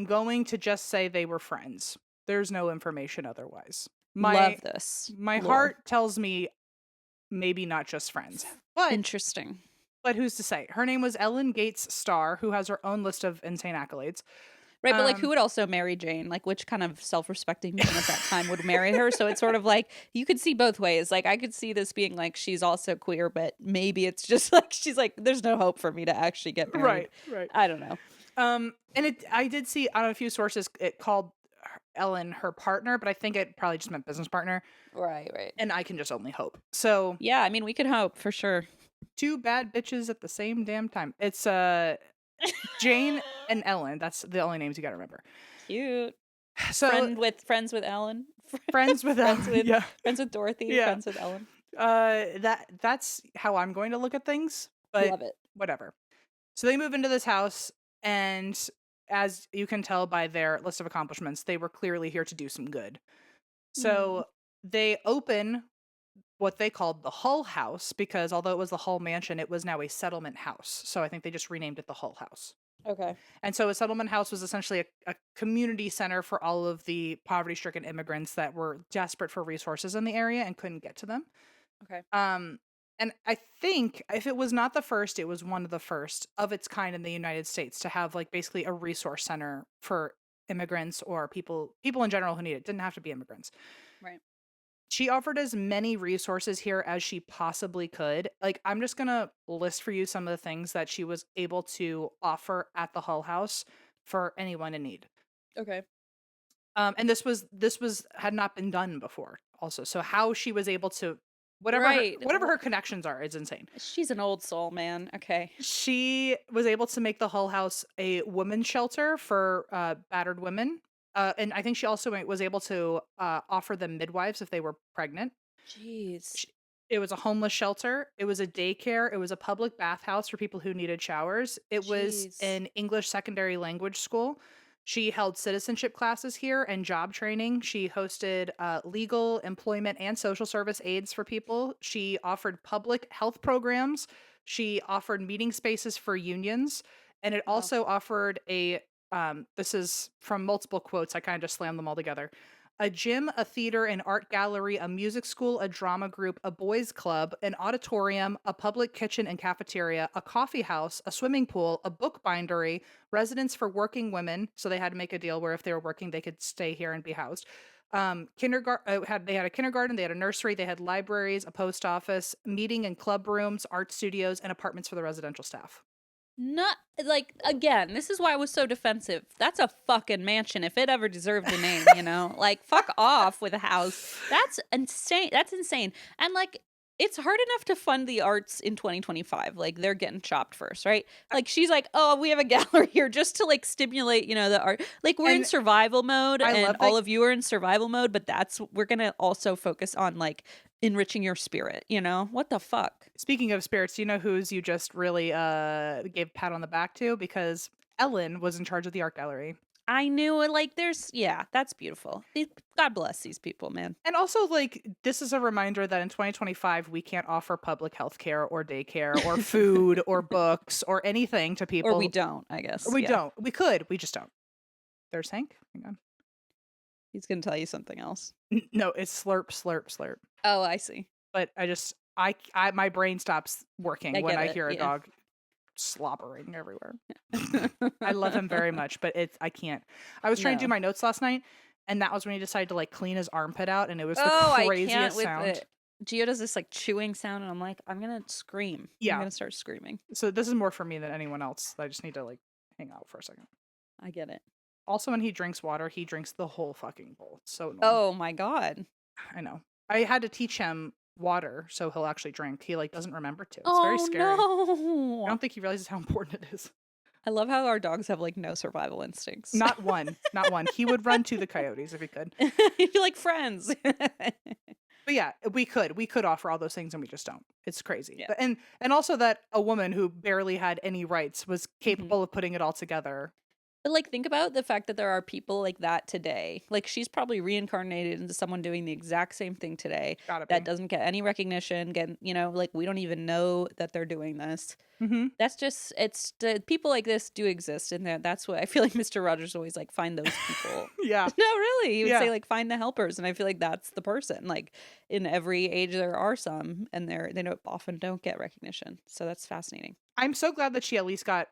going to just say they were friends. There's no information otherwise.
Love this.
My heart tells me maybe not just friends. But
interesting.
But who's to say? Her name was Ellen Gates Starr, who has her own list of insane accolades.
Right, but who would also marry Jane? Which kind of self-respecting man at that time would marry her? So it's sort of you could see both ways. I could see this being she's also queer, but maybe it's just she's there's no hope for me to actually get married.
Right.
I don't know.
And I did see on a few sources it called Ellen her partner, but I think it probably just meant business partner,
Right, right.
and I can just only hope. So
Yeah, I mean, we could hope for sure.
two bad bitches at the same damn time. It's Jane and Ellen. That's the only names you got to remember.
Cute.
So
Friends with Ellen.
friends with
friends
Ellen.
with
Yeah.
friends with Dorothy,
Yeah.
friends with Ellen.
That's how I'm going to look at things, but
Love it.
whatever. So they move into this house, and as you can tell by their list of accomplishments, they were clearly here to do some good.
Mm.
So they open what they called the Hull-House because although it was the Hull Mansion, it was now a settlement house. So I think they just renamed it the Hull-House.
Okay.
And so a settlement house was essentially a community center for all of the poverty-stricken immigrants that were desperate for resources in the area and couldn't get to them.
Okay.
And I think if it was not the first, it was one of the first of its kind in the United States to have like basically a resource center for immigrants or people in general who need it. Didn't have to be immigrants.
Right.
She offered as many resources here as she possibly could. Like, I'm just gonna list for you some of the things that she was able to offer at the Hull-House for anyone in need.
Okay.
And this was had not been done before, also. So how she was able to
Right.
whatever her connections are is insane.
She's an old soul, man. Okay.
She was able to make the Hull-House a women's shelter for battered women. And I think she also was able to offer them midwives if they were pregnant.
Jeez.
It was a homeless shelter. It was a daycare. It was a public bathhouse for people who needed showers. It was
Jeez.
an English secondary language school. She held citizenship classes here and job training. She hosted legal, employment, and social service aids for people. She offered public health programs. She offered meeting spaces for unions. And it
Wow.
also offered this is from multiple quotes. I kind of just slammed them all together. A gym, a theater, an art gallery, a music school, a drama group, a boys club, an auditorium, a public kitchen and cafeteria, a coffee house, a swimming pool, a book bindery, residence for working women. So they had to make a deal where if they were working, they could stay here and be housed. Kindergarten they had a kindergarten, they had a nursery, they had libraries, a post office, meeting and club rooms, art studios, and apartments for the residential staff.
Not like again, this is why I was so defensive. That's a fucking mansion if it ever deserved a name, you know? Like fuck off with a house. That's insane. That's insane. And like it's hard enough to fund the arts in 2025. Like they're getting chopped first, right? Like she's like, "Oh, we have a gallery here just to like stimulate, you know, the art." Like we're in
And
survival mode
I
and
love
all
that.
of you are in survival mode, but we're going to also focus on like enriching your spirit, you know? What the fuck?
Speaking of spirits, do you know whose you just really gave a pat on the back to? Because Ellen was in charge of the art gallery.
I knew it. Like, yeah, that's beautiful. God bless these people, man.
And also, like, this is a reminder that in 2025, we can't offer public health care or daycare or food or books or anything to people.
Or we don't, I guess.
Or we
Yeah.
don't. We could. We just don't. There's Hank. Hang on.
He's going to tell you something else.
No, it's slurp, slurp, slurp.
Oh, I see.
But my brain stops working when I hear a dog slobbering everywhere. I love him very much, but I can't. I was trying to do my notes last night, and that was when he decided to like clean his armpit out, and it was the craziest sound.
Gio does this like chewing sound, and I'm like, I'm gonna scream.
Yeah.
I'm gonna start screaming.
So this is more for me than anyone else. I just need to like hang out for a second.
I get it.
Also, when he drinks water, he drinks the whole fucking bowl. It's so annoying.
Oh my god.
I know. I had to teach him water so he'll actually drink. He like doesn't remember to. It's very scary.
No.
I don't think he realizes how important it is.
I love how our dogs have like no survival instincts.
Not one. He would run to the coyotes if he could.
You'd be like friends.
But yeah, we could offer all those things and we just don't. It's crazy.
Yeah.
But, and also that a woman who barely had any rights was capable of putting it all together.
But like think about the fact that there are people like that today. Like she's probably reincarnated into someone doing the exact same thing today that doesn't get any recognition, like we don't even know that they're doing this.
Mm-hmm.
That's just people like this do exist, and that's what I feel like Mr. Rogers always like find those people.
Yeah.
No, really. He would say like find the helpers, and I feel like that's the person. Like in every age there are some, and they often don't get recognition. So that's fascinating.
I'm so glad that she at least got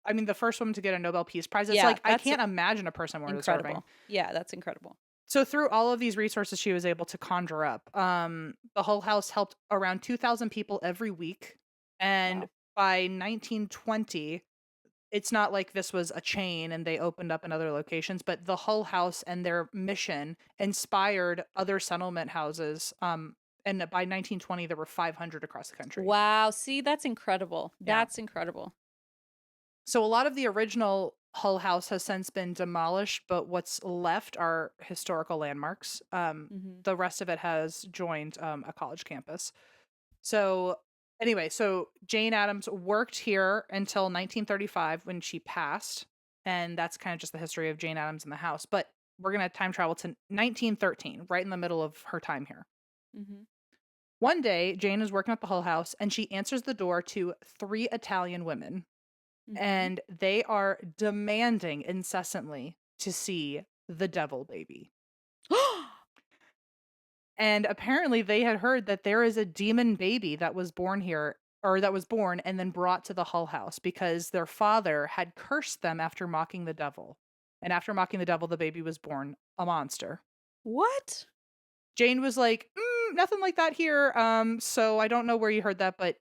the first woman to get a Nobel Peace Prize. It's I can't imagine a person more deserving.
Yeah, that's incredible.
So through all of these resources she was able to conjure up, the Hull-House helped around 2,000 people every week. And by 1920, it's not like this was a chain and they opened up in other locations, but the Hull House and their mission inspired other settlement houses. And by 1920, there were 500 across the country.
Wow. See, that's incredible.
Yeah.
That's incredible.
So a lot of the original Hull House has since been demolished, but what's left are historical landmarks.
Hmm.
The rest of it has joined a college campus. So anyway, so Jane Addams worked here until 1935 when she passed, and that's kind of just the history of Jane Addams in the house. But we're gonna time travel to 1913, right in the middle of her time here.
Hmm.
One day, Jane is working at the Hull House, and she answers the door to three Italian women,
Hmm.
and they are demanding incessantly to see the devil baby. And apparently they had heard that there is a demon baby that was born here, or that was born and then brought to the Hull House because their father had cursed them after mocking the devil. And after mocking the devil, the baby was born a monster.
What?
Jane was like, nothing like that here. So I don't know where you heard that, but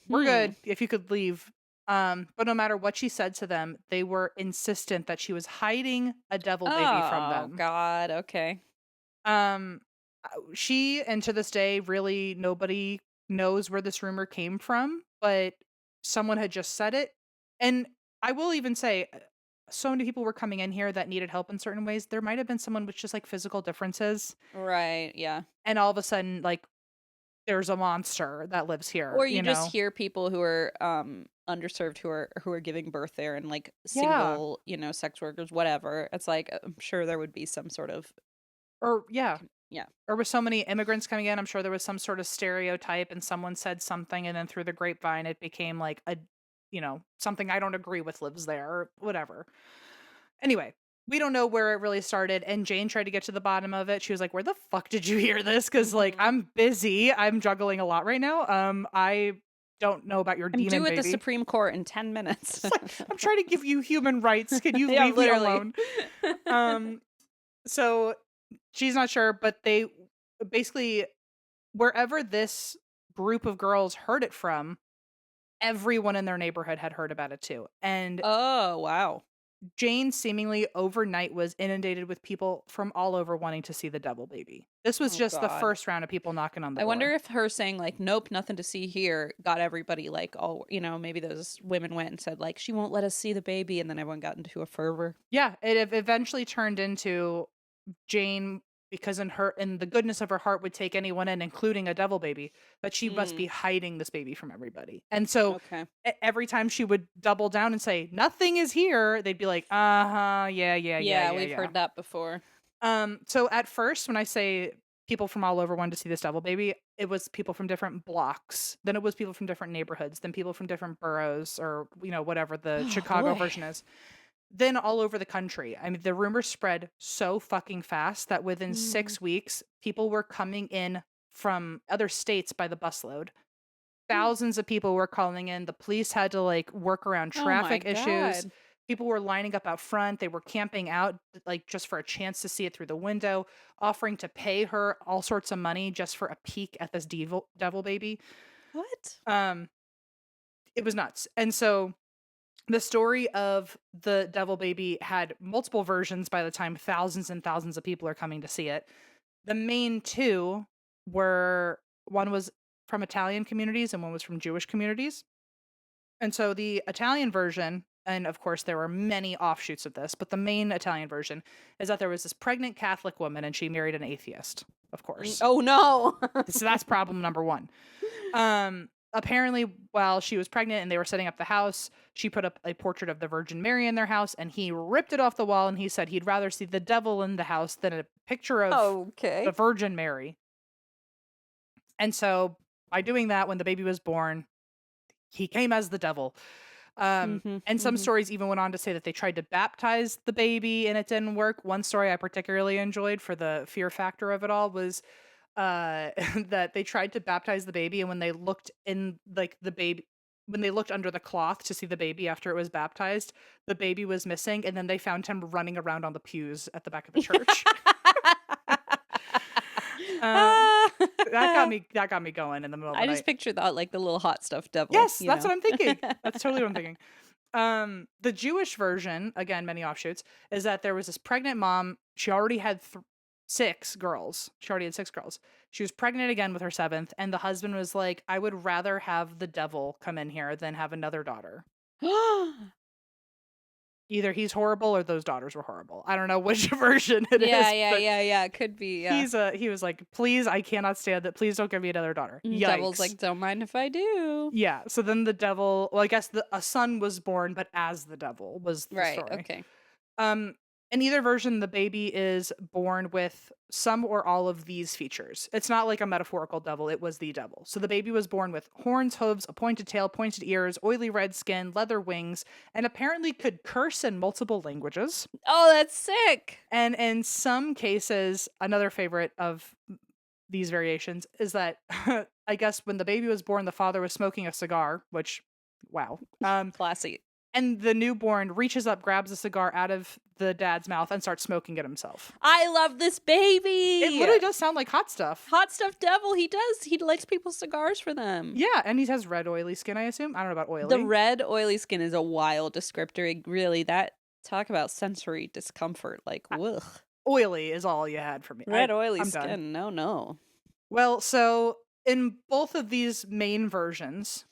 we're
Hmm.
good if you could leave. But no matter what she said to them, they were insistent that she was hiding a devil baby from
Oh,
them.
God. Okay.
Um, she, and to this day, really nobody knows where this rumor came from, but someone had just said it. And I will even say, so many people were coming in here that needed help in certain ways. There might have been someone with just like physical differences,
Right. Yeah.
and all of a sudden, like, there's a monster that lives here,
Or you
you
just
know?
hear people who are underserved who are giving birth there and like
Yeah.
single, sex workers, whatever. It's like I'm sure there would be some sort of
Or, yeah.
yeah.
Or with so many immigrants coming in, I'm sure there was some sort of stereotype and someone said something and then through the grapevine it became like something I don't agree with lives there or whatever. Anyway, we don't know where it really started and Jane tried to get to the bottom of it. She was like, "Where the fuck did you hear this? Cuz like
Hmm.
I'm busy. I'm juggling a lot right now. I don't know about your
I'm
demon
due at the
baby."
Supreme Court in 10 minutes.
It's like, "I'm trying to give you human rights. Can you
Yeah,
leave me
literally.
alone?" Um so she's not sure, but they basically wherever this group of girls heard it from, everyone in their neighborhood had heard about it too. And
Oh, wow.
Jane seemingly overnight was inundated with people from all over wanting to see the devil baby. This was
Oh
just the
God.
first round of people knocking on the
I wonder
door.
if her saying like nope, nothing to see here got everybody like all, maybe those women went and said like she won't let us see the baby and then everyone got into a fervor.
Yeah, eventually turned into Jane because in the goodness of her heart would take anyone in, including a devil baby, but she must be
Mm,
hiding this baby from everybody. And so
okay.
every time she would double down and say, "Nothing is here," they'd be like, "Uh-huh, yeah, yeah, yeah,
Yeah,
yeah,
we've
yeah."
heard that before.
So at first when I say people from all over wanted to see this devil baby, it was people from different blocks. Then it was people from different neighborhoods, then people from different boroughs or, whatever the
Oh
Chicago
boy.
version is. Then all over the country. I mean, the rumors spread so fucking fast that within
Mm.
6 weeks, people were coming in from other states by the busload. Thousands of people were calling in. The police had to like work around
Oh my
traffic issues.
God.
People were lining up out front. They were camping out like just for a chance to see it through the window, offering to pay her all sorts of money just for a peek at this devil baby.
What?
Um, it was nuts. And so the story of the devil baby had multiple versions by the time thousands and thousands of people are coming to see it. The main two were one was from Italian communities and one was from Jewish communities. And so the Italian version, and of course there were many offshoots of this, but the main Italian version is that there was this pregnant Catholic woman and she married an atheist, of course.
Oh no.
So that's problem number one. Apparently, while she was pregnant and they were setting up the house, she put up a portrait of the Virgin Mary in their house and he ripped it off the wall and he said he'd rather see the devil in the house than a picture of the
Okay.
Virgin Mary. And so by doing that, when the baby was born, he came as the devil.
Mhm.
And some
Mhm.
stories even went on to say that they tried to baptize the baby and it didn't work. One story I particularly enjoyed for the fear factor of it all was that they tried to baptize the baby and when they looked in like the baby when they looked under the cloth to see the baby after it was baptized, the baby was missing and then they found him running around on the pews at the back of the church. um that got me going in the middle of the
I just
night.
picture that like the little hot stuffed devil,
Yes, that's what I'm thinking. That's totally what I'm thinking. The Jewish version, again, many offshoots, is that there was this pregnant mom. She already had 6 girls. She already had 6 girls. She was pregnant again with her 7th, and the husband was like, I would rather have the devil come in here than have another daughter. Either he's horrible or those daughters were horrible. I don't know which version it
Yeah,
is,
yeah,
but
yeah, yeah. Could be, yeah.
he was like, please, I cannot stand that. Please don't give me another daughter.
Devil's
Yikes.
like, don't mind if I do.
Yeah. So then the devil, well, I guess a son was born, but as the devil was the
Right,
story.
okay.
In either version, the baby is born with some or all of these features. It's not like a metaphorical devil, it was the devil. So the baby was born with horns, hooves, a pointed tail, pointed ears, oily red skin, leather wings, and apparently could curse in multiple languages.
Oh, that's sick.
And in some cases, another favorite of these variations is that I guess when the baby was born, the father was smoking a cigar, which, wow.
Classy.
And the newborn reaches up, grabs a cigar out of the dad's mouth, and starts smoking it himself.
I love this baby.
It literally does sound like hot stuff.
Hot stuff devil. He does. He lights people's cigars for them.
Yeah, and he has red, oily skin, I assume. I don't know about oily.
The red, oily skin is a wild descriptor. It really, talk about sensory discomfort. Like, ugh.
Oily is all you had for me.
Red, oily
I'm
skin.
done.
No.
Well, so in both of these main versions,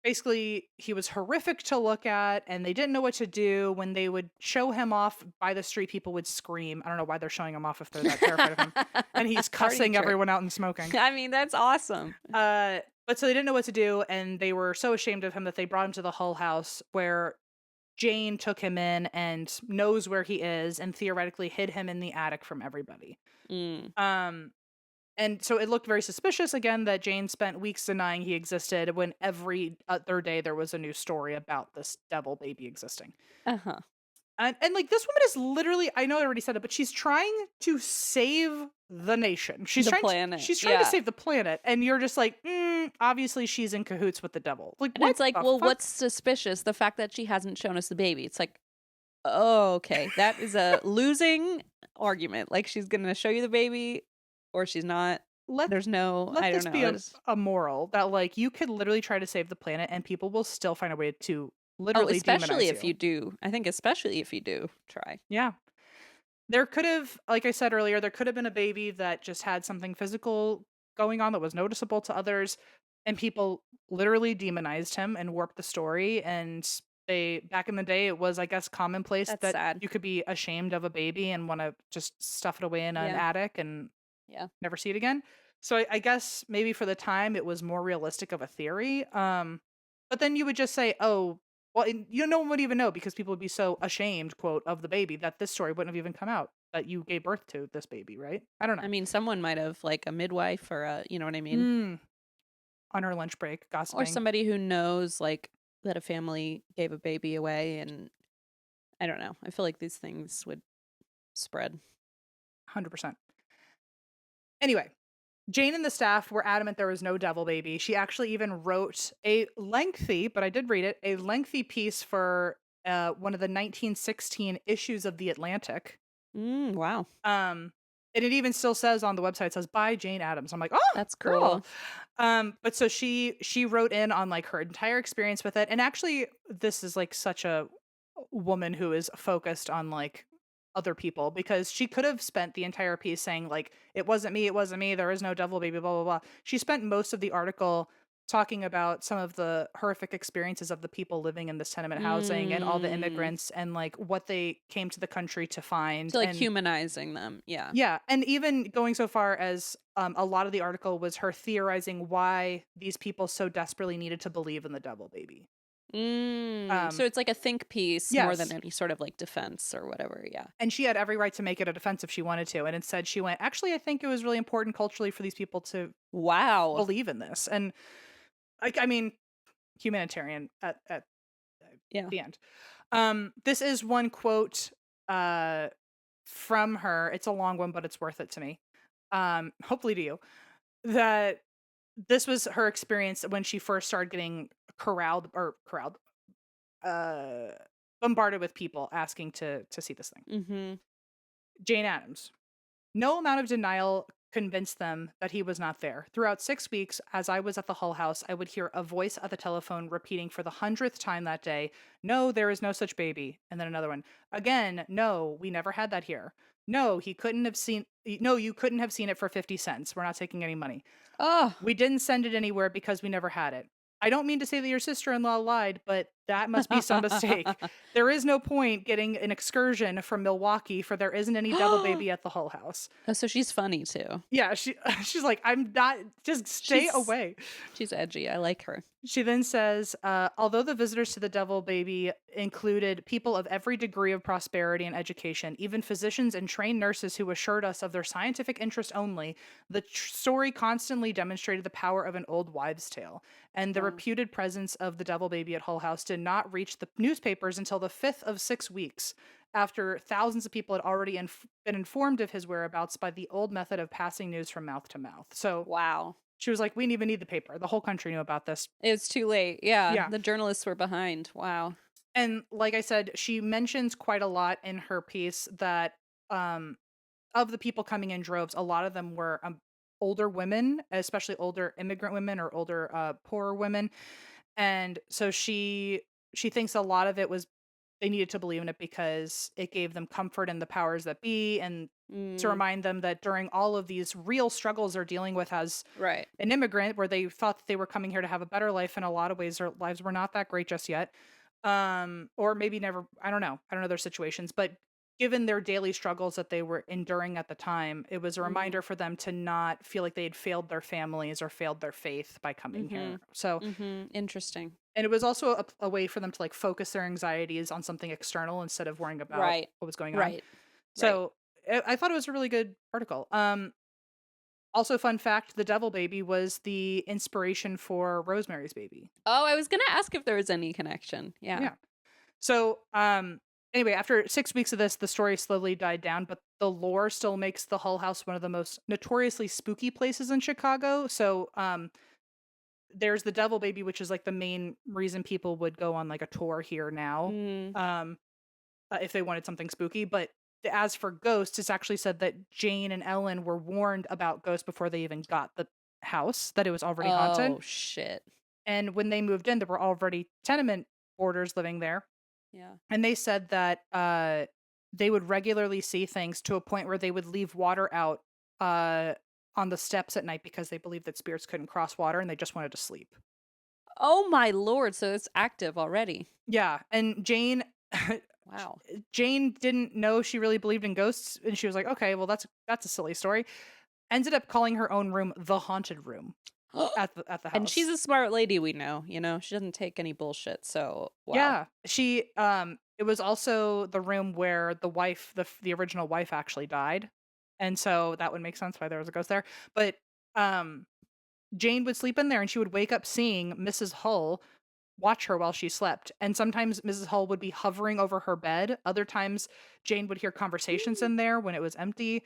basically, he was horrific to look at, and they didn't know what to do. When they would show him off by the street, people would scream. I don't know why they're showing him off if they're that terrified of him. And he's cussing everyone out and smoking.
I mean, that's awesome.
But so they didn't know what to do, and they were so ashamed of him that they brought him to the Hull-House, where Jane took him in and knows where he is, and theoretically hid him in the attic from everybody. And so it looked very suspicious, again, that Jane spent weeks denying he existed when every other day there was a new story about this devil baby existing.
Uh-huh.
And like, this woman is literally, I know I already said it, but she's trying to save the nation. She's trying to save the planet. And you're just like, obviously she's in cahoots with the devil. Like,
and it's like, well, what's suspicious? The fact that she hasn't shown us the baby. It's like, oh, okay. That is a losing argument. Like, she's going to show you the baby, or she's not. There's no, I don't know.
Let this be a moral that, like, you could literally try to save the planet and people will still find a way to literally
especially
demonize
if you do. I think especially if you do try.
Yeah. There could have, like I said earlier, there could have been a baby that just had something physical going on that was noticeable to others, and people literally demonized him and warped the story. And back in the day, it was, I guess, commonplace that
sad.
You could be ashamed of a baby and want to just stuff it away in an attic and never see it again. So I guess maybe for the time it was more realistic of a theory. But then you would just say, oh, well, no one would even know, because people would be so ashamed, quote, of the baby that this story wouldn't have even come out, that you gave birth to this baby, right? I don't know.
I mean, someone might have, like a midwife or a, you know what I mean?
On her lunch break, gossiping.
Or somebody who knows, like, that a family gave a baby away, and I don't know. I feel like these things would spread.
100%. Anyway, Jane and the staff were adamant there was no devil baby. She actually even wrote a lengthy, but I did read it, a lengthy piece for one of the 1916 issues of The Atlantic.
Wow.
And it even still says on the website, it says, by Jane Addams. I'm like, oh,
that's cool.
But so she wrote in on, like, her entire experience with it. And actually, this is, like, such a woman who is focused on, like, other people, because she could have spent the entire piece saying, like, it wasn't me, there is no devil baby, blah, blah, blah. She spent most of the article talking about some of the horrific experiences of the people living in this tenement housing and all the immigrants, and, like, what they came to the country to find.
To, like, humanizing them. Yeah.
Yeah. And even going so far as a lot of the article was her theorizing why these people so desperately needed to believe in the devil baby.
So it's like a think piece more than any sort of, like, defense or whatever. Yeah.
And she had every right to make it a defense if she wanted to. And instead she went, actually, I think it was really important culturally for these people to believe in this. And I mean, humanitarian at the end. This is one quote from her. It's a long one, but it's worth it to me. Hopefully to you. That this was her experience when she first started getting bombarded with people asking to see this thing.
Mm-hmm.
Jane Addams. No amount of denial convinced them that he was not there. Throughout 6 weeks, as I was at the Hull-House, I would hear a voice at the telephone repeating for the 100th time that day, "No, there is no such baby." And then another one, "Again, no, we never had that here. No, he couldn't have seen, no, you couldn't have seen it for 50 cents. We're not taking any money.
Oh.
We didn't send it anywhere because we never had it. I don't mean to say that your sister-in-law lied, but that must be some mistake. There is no point getting an excursion from Milwaukee for there isn't any devil
Oh,
baby at the Hull-House."
so she's funny too.
Yeah, she's like, "I'm not, just stay
She's
away."
she's edgy. I like her.
She then says, although the visitors to the Devil Baby included people of every degree of prosperity and education, even physicians and trained nurses who assured us of their scientific interest only, the story constantly demonstrated the power of an old wives' tale. And the
Wow.
reputed presence of the Devil Baby at Hull-House did not reach the newspapers until the 5th of 6 weeks, after thousands of people had already been informed of his whereabouts by the old method of passing news from mouth to mouth. So
Wow.
she was like, "We didn't even need the paper. The whole country knew about this."
It's too late. Yeah,
Yeah.
the journalists were behind. Wow.
And like I said, she mentions quite a lot in her piece that um, of the people coming in droves, a lot of them were older women, especially older immigrant women or older poorer women. And so she thinks a lot of it was they needed to believe in it because it gave them comfort in the powers that be, and to
Mm,
remind them that during all of these real struggles they're dealing with as
right.
an immigrant, where they thought that they were coming here to have a better life, in a lot of ways their lives were not that great just yet, or maybe never. I don't know their situations, but given their daily struggles that they were enduring at the time, it was a
Mhm.
reminder for them to not feel like they had failed their families or failed their faith by coming here.
Mhm.
So,
Mhm. Interesting.
and it was also a way for them to like focus their anxieties on something external instead of worrying about
Right.
what was going on.
Right. Right.
So I thought it was a really good article. Also, fun fact: the Devil Baby was the inspiration for Rosemary's Baby.
Oh, I was gonna ask if there was any connection. Yeah.
Yeah. So, anyway, after 6 weeks of this, the story slowly died down, but the lore still makes the Hull House one of the most notoriously spooky places in Chicago. So, there's the Devil Baby, which is like the main reason people would go on like a tour here now,
Mm.
um, if they wanted something spooky. But as for ghosts, it's actually said that Jane and Ellen were warned about ghosts before they even got the house, that it was already haunted.
Oh shit.
And when they moved in, there were already tenement boarders living there.
Yeah.
And they said that they would regularly see things to a point where they would leave water out uh, on the steps at night because they believed that spirits couldn't cross water and they just wanted to sleep.
Oh my lord, so it's active already.
Yeah, and Jane
Wow.
Jane didn't know she really believed in ghosts, and she was like, "Okay, well that's a silly story." Ended up calling her own room the haunted room at the
And she's
house.
a smart lady, we know, you know? She doesn't take any bullshit. So, wow.
Yeah, she it was also the room where the wife, the original wife, actually died, and so that would make sense why there was a ghost there. But um, Jane would sleep in there, and she would wake up seeing Mrs. Hull watch her while she slept. And sometimes Mrs. Hull would be hovering over her bed. Other times, Jane would hear conversations
Ooh.
in there when it was empty.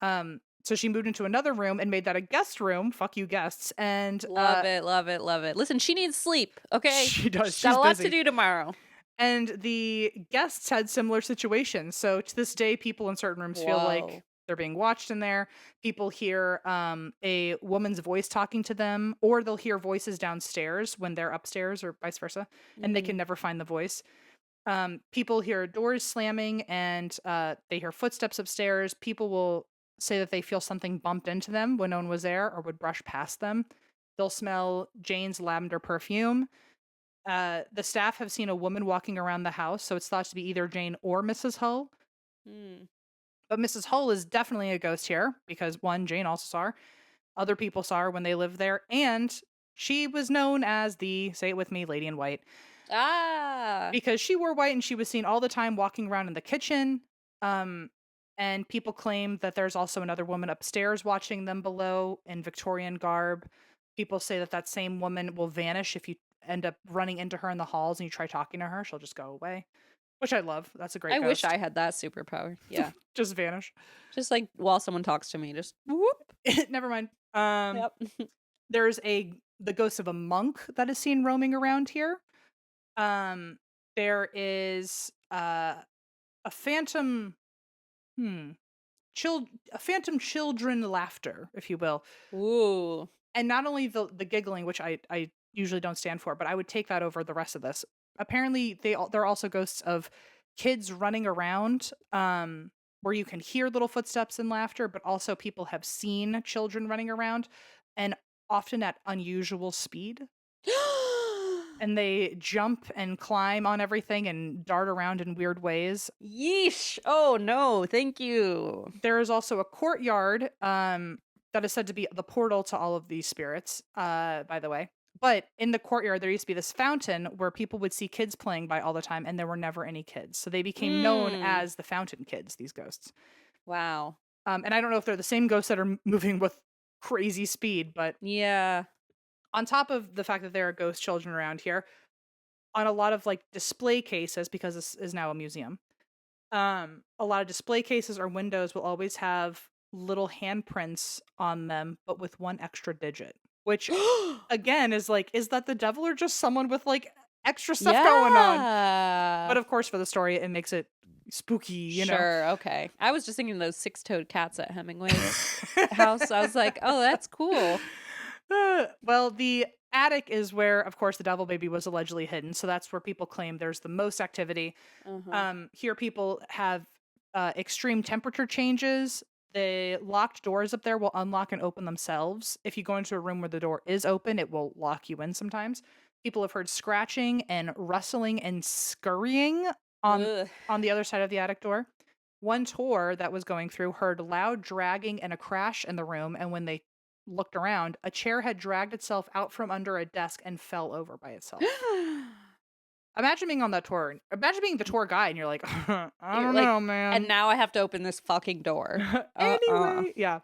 So she moved into another room and made that a guest room. Fuck you, guests. And
Love it, love it, love it. Listen, she needs sleep, okay?
she does.
She's got
She's
a lot to
busy.
do tomorrow.
And the guests had similar situations. So to this day, people in certain rooms feel like
Whoa.
they're being watched in there. People hear a woman's voice talking to them, or they'll hear voices downstairs when they're upstairs, or vice versa, and they can
Mhm.
never find the voice. People hear doors slamming, and they hear footsteps upstairs. People will say that they feel something bumped into them when no one was there or would brush past them. They'll smell Jane's lavender perfume. The staff have seen a woman walking around the house, so it's thought to be either Jane or Mrs. Hull.
Mm.
But Mrs. Hull is definitely a ghost here because one, Jane also saw her. Other people saw her when they lived there, and she was known as the, say it with me, Lady in White,
Ah.
because she wore white and she was seen all the time walking around in the kitchen. Um, and people claim that there's also another woman upstairs watching them below in Victorian garb. People say that that same woman will vanish if you end up running into her in the halls and you try talking to her. She'll just go away, which I love. That's a great
I wish
ghost.
I had that superpower. Yeah.
Just vanish.
Just like while someone talks to me, just whoop.
Never mind.
Yep.
There's the ghost of a monk that is seen roaming around here. Um, there is a phantom. Hmm. phantom children laughter, if you will.
Ooh.
And not only the giggling, which I usually don't stand for, but I would take that over the rest of this. Apparently, there are also ghosts of kids running around, where you can hear little footsteps and laughter, but also people have seen children running around, and often at unusual speed. And they jump and climb on everything and dart around in weird ways.
Yeesh. Oh no, thank you.
There is also a courtyard that is said to be the portal to all of these spirits, by the way. But in the courtyard, there used to be this fountain where people would see kids playing by all the time, and there were never any kids. So they became known
Mm.
as the fountain kids, these ghosts.
Wow.
And I don't know if they're the same ghosts that are moving with crazy speed, but
Yeah.
on top of the fact that there are ghost children around here, on a lot of like display cases, because this is now a museum, a lot of display cases or windows will always have little handprints on them, but with one extra digit, which again is like, is that the devil or just someone with like extra stuff going on?
Yeah.
But of course, for the story, it makes it spooky, you know?
Sure, okay. I was just thinking of those six-toed cats at Hemingway's house. I was like, oh, that's cool.
Well, the attic is where, of course, the devil baby was allegedly hidden. So that's where people claim there's the most activity.
Uh-huh.
Here, people have extreme temperature changes. The locked doors up there will unlock and open themselves. If you go into a room where the door is open, it will lock you in sometimes. People have heard scratching and rustling and scurrying on
Ugh.
on the other side of the attic door. One tour that was going through heard loud dragging and a crash in the room, and when they looked around, a chair had dragged itself out from under a desk and fell over by itself. Imagine being on that tour. Imagine being the tour guide, and you're like, I
You're
don't
like,
know, man.
and now I have to open this fucking door.
Anyway, yeah.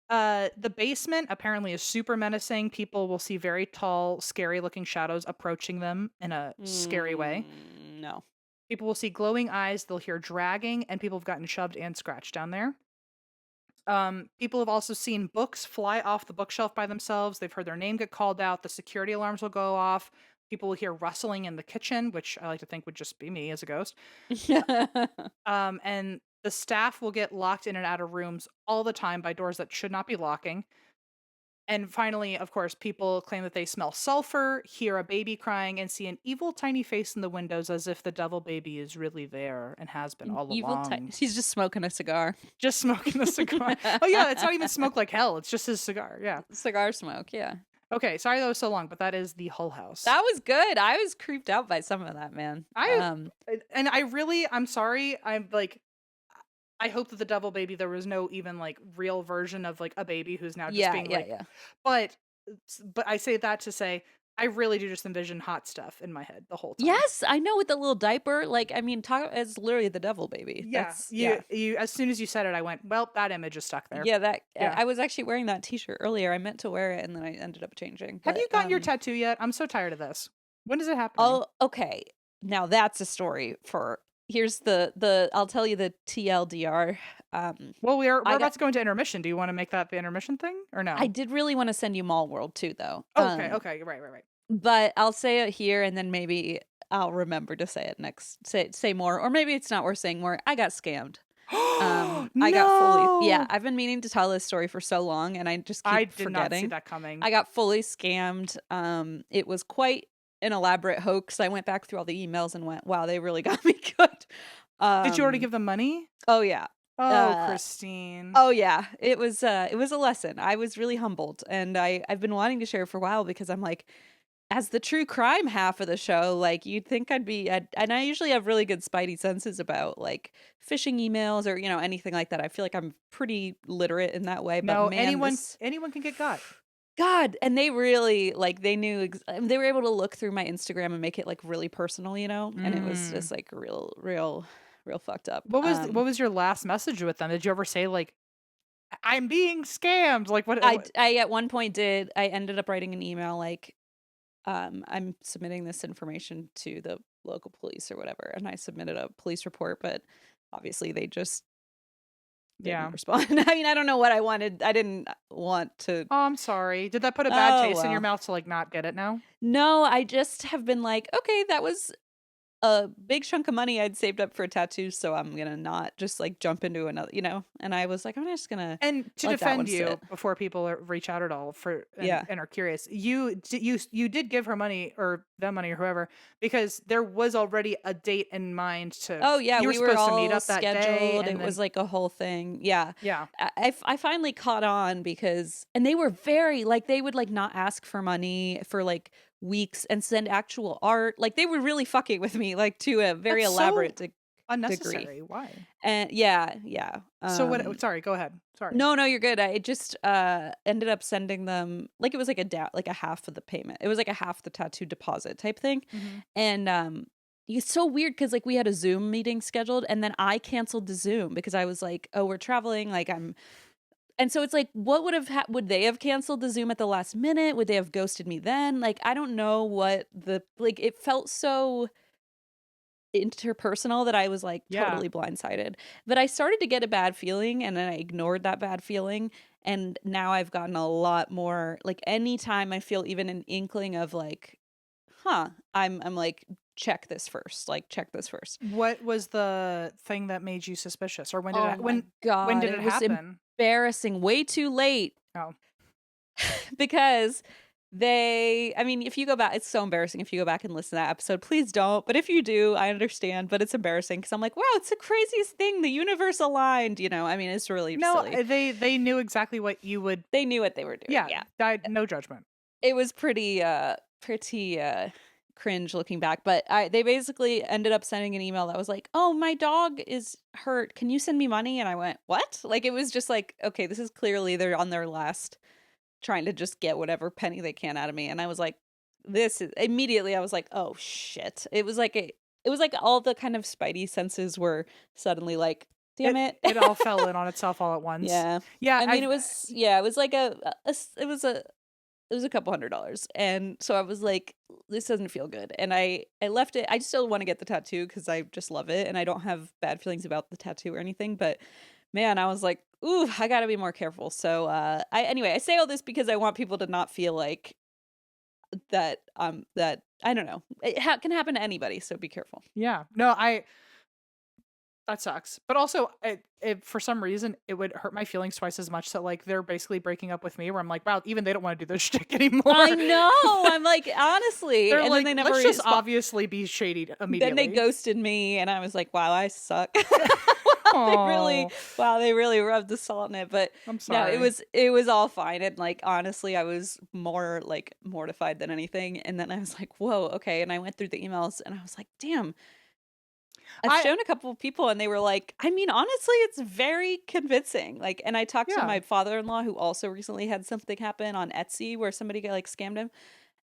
The basement apparently is super menacing. People will see very tall, scary-looking shadows approaching them in a scary way.
No.
People will see glowing eyes. They'll hear dragging, and people have gotten shoved and scratched down there. People have also seen books fly off the bookshelf by themselves. They've heard their name get called out. The security alarms will go off. People will hear rustling in the kitchen, which I like to think would just be me as a ghost. And the staff will get locked in and out of rooms all the time by doors that should not be locking. And finally, of course, people claim that they smell sulfur, hear a baby crying, and see an evil tiny face in the windows as if the devil baby is really there and has been
An
all
evil
along.
He's just smoking a cigar.
Just smoking a cigar. Oh yeah, it's not even smoke like hell. It's just his cigar. Yeah.
Cigar smoke, yeah.
Okay, sorry that was so long, but that is the Hull-House.
That was good. I was creeped out by some of that, man.
I'm sorry. I'm like, I hope that the devil baby, there was no even like real version of like a baby who's now just being like,
yeah.
but I say that to say, I really do just envision hot stuff in my head the whole time.
Yes, I know, with the little diaper. Like, I mean, talk it's literally the devil baby.
Yeah, you. As soon as you said it, I went, well, that image is stuck there.
Yeah, I was actually wearing that T-shirt earlier. I meant to wear it, and then I ended up changing.
Have you gotten your tattoo yet? I'm so tired of this. When does it happen?
Oh, okay. Now that's a story for. Here's the. I'll tell you the TLDR.
Well, we're about to go into intermission. Do you want to make that the intermission thing or no?
I did really want to send you Mall World too, though.
Okay, right.
But I'll say it here, and then maybe I'll remember to say it next. Say more, or maybe it's not worth saying more. I got scammed.
No!
I got fully. Yeah, I've been meaning to tell this story for so long, and I just keep forgetting.
I did not see that coming.
I got fully scammed. It was quite an elaborate hoax. I went back through all the emails and went, "Wow, they really got me good."
Did you already give them money?
Oh yeah.
Oh, Christine.
Oh yeah. It was a lesson. I was really humbled, and I've been wanting to share for a while because I'm like, as the true crime half of the show, like, you'd think and I usually have really good spidey senses about like phishing emails or, anything like that. I feel like I'm pretty literate in that way. But
no,
man,
anyone can get got.
God, and they really like they knew they were able to look through my Instagram and make it like really personal, and it was just like real fucked up.
What was your last message with them? Did you ever say like, I'm being scammed? Like what?
I at one point did. I ended up writing an email like, I'm submitting this information to the local police or whatever, and I submitted a police report, but obviously they just didn't respond. I mean, I don't know what I wanted. I didn't want to.
Oh, I'm sorry. Did that put a bad taste in your mouth to like not get it now?
No, I just have been like, okay, that was a big chunk of money I'd saved up for a tattoo, so I'm gonna not just like jump into another, and I was like, I'm just gonna
And to
let that one
defend you,
sit.
before people reach out at all for
Yeah.
and are curious, you did give her money, or them money, or whoever, because there was already a date in mind to
Oh yeah,
you were
we were
supposed to meet
all
up that day,
scheduled.
and
It was
then
like a whole thing. Yeah.
yeah,
I finally caught on because, and they were very like, they would like not ask for money for like weeks and send actual art. Like they were really fucking with me, like to a very
that's so
elaborate degree.
unnecessary. Why?
And yeah, yeah.
So what? Sorry, go ahead. Sorry.
No, no, you're good. I just ended up sending them like, it was like like a half of the payment. It was like a half the tattoo deposit type thing.
Hmm.
And it's so weird because like we had a Zoom meeting scheduled and then I canceled the Zoom because I was like, oh, we're traveling, like I'm, and so it's like, what would have would they have canceled the Zoom at the last minute? Would they have ghosted me then? Like I don't know what the, like it felt so interpersonal that I was like
Yeah.
totally blindsided. But I started to get a bad feeling and then I ignored that bad feeling. And now I've gotten a lot more like, anytime I feel even an inkling of like, I'm like, check this first. Like check this first.
What was the thing that made you suspicious, or when did
Oh
it
my
when
God.
did it
It was
happen?
embarrassing. Way too late.
Oh,
Because I mean, if you go back, it's so embarrassing if you go back and listen to that episode. Please don't. But if you do, I understand. But it's embarrassing because I'm like, wow, it's the craziest thing. The universe aligned. I mean, it's really
no,
silly.
they knew exactly what you would.
They knew what they were doing.
Yeah,
Yeah.
no judgment.
It was pretty cringe looking back. But they basically ended up sending an email that was like, oh, my dog is hurt. Can you send me money? And I went, what? Like, it was just like, okay, this is clearly they're on their last, trying to just get whatever penny they can out of me. And I was like, this is, immediately I was like, oh shit. It was like all the kind of spidey senses were suddenly like, damn it.
It all fell in on itself all at once.
Yeah.
Yeah,
I mean, it was like it was a couple $100. And so I was like, this doesn't feel good. And I left it. I still want to get the tattoo because I just love it. And I don't have bad feelings about the tattoo or anything. But man, I was like, ooh, I gotta be more careful. So anyway, I say all this because I want people to not feel like that I don't know. It can happen to anybody, so be careful.
yeah. No, that sucks. But also, it for some reason it would hurt my feelings twice as much that like they're basically breaking up with me. Where I'm like, wow, even they don't want to do this shit anymore.
I know. I'm like, honestly.
They're
And
like,
then they never
let's just obviously be shady immediately.
Then they ghosted me and I was like, wow, I suck.
Aw.
They really rubbed the salt in it. But
I'm
no,
sorry.
it was all fine. And like honestly, I was more like mortified than anything. And then I was like, whoa, okay. And I went through the emails and I was like, damn. I've shown a couple of people and they were like, I mean, honestly, it's very convincing. Like, and I talked to
Yeah.
my father-in-law who also recently had something happen on Etsy where somebody like scammed him.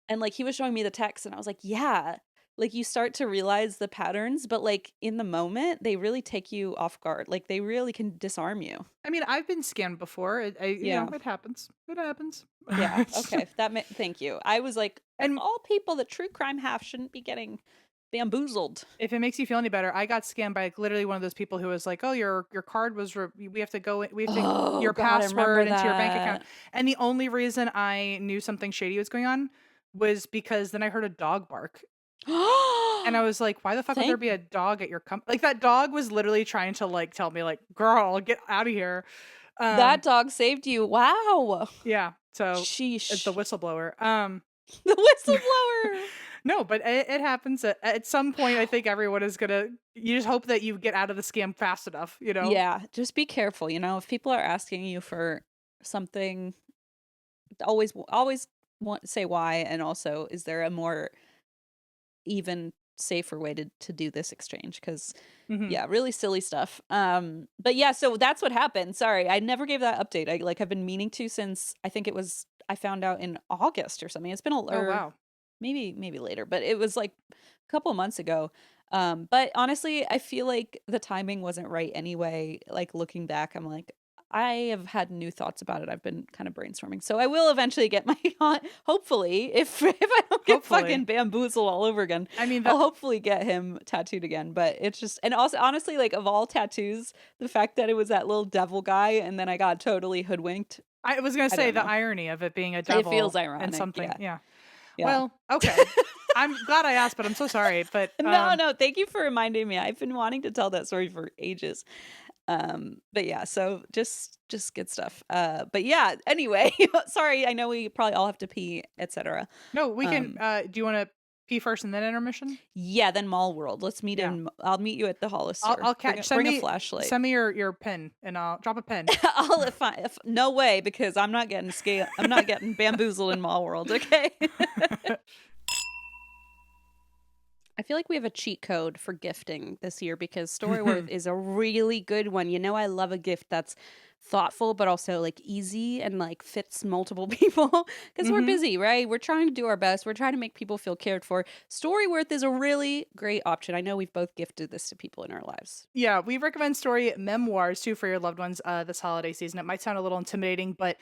And like he was showing me the text and I was like, yeah, like you start to realize the patterns, but like in the moment, they really take you off guard. Like they really can disarm you.
I mean, I've been scammed before.
Yeah.
It happens. It happens.
Yeah. Okay. Thank you. I was like,
And-
and all people that true crime have shouldn't be getting bamboozled.
If it makes you feel any better, I got scammed by literally one of those people who was like, "Oh, your card was we have to go in, we have to
Oh,
your
God, I remember
password into your bank account."
that.
And the only reason I knew something shady was going on was because then I heard a dog bark. And I was like, why the fuck would there be a dog at your company? Like that dog was literally trying to like tell me like, girl, get out of here.
That dog saved you. Wow.
Yeah. So
Sheesh.
it's the whistleblower.
The whistleblower.
No, but it happens at some point. I think everyone is gonna. You just hope that you get out of the scam fast enough. You know.
Yeah. Just be careful. If people are asking you for something, always want to say why, and also, is there a more even safer way to do this exchange? Because yeah, really silly stuff. But yeah, so that's what happened. Sorry, I never gave that update. I've been meaning to since I found out in August or something. It's been
Oh wow.
maybe later, but it was like a couple of months ago. But honestly, I feel like the timing wasn't right anyway. Like looking back, I'm like, I have had new thoughts about it. I've been kind of brainstorming. So I will eventually get my hopefully, if I don't get fucking bamboozled all over again.
I mean,
I'll hopefully get him tattooed again. But it's just, and also honestly, like of all tattoos, the fact that it was that little devil guy and then I got totally hoodwinked.
I was gonna say the
know.
irony of it being a devil.
It feels ironic.
And something. Yeah.
Yeah.
Well, okay. I'm glad I asked, but I'm so sorry. But
No, no, thank you for reminding me. I've been wanting to tell that story for ages. But yeah, so just good stuff. But yeah, anyway, sorry, I know we probably all have to pee, etc.
no, we can.
Um,
Do you want to pee first and then intermission?
yeah, then Mall World.
Yeah.
I'll meet you at the Hollister.
I'll catch.
Bring a flashlight.
Send me your pin, and I'll drop a pin.
I'll if no way because I'm not getting bamboozled in Mall World, okay? I feel like we have a cheat code for gifting this year because Storyworth is a really good one. You know, I love a gift that's thoughtful, but also like easy and like fits multiple people because we're
hmm
busy, right? We're trying to do our best. We're trying to make people feel cared for. Storyworth is a really great option. I know we've both gifted this to people in our lives.
Yeah, we recommend story memoirs too for your loved ones this holiday season. It might sound a little intimidating, but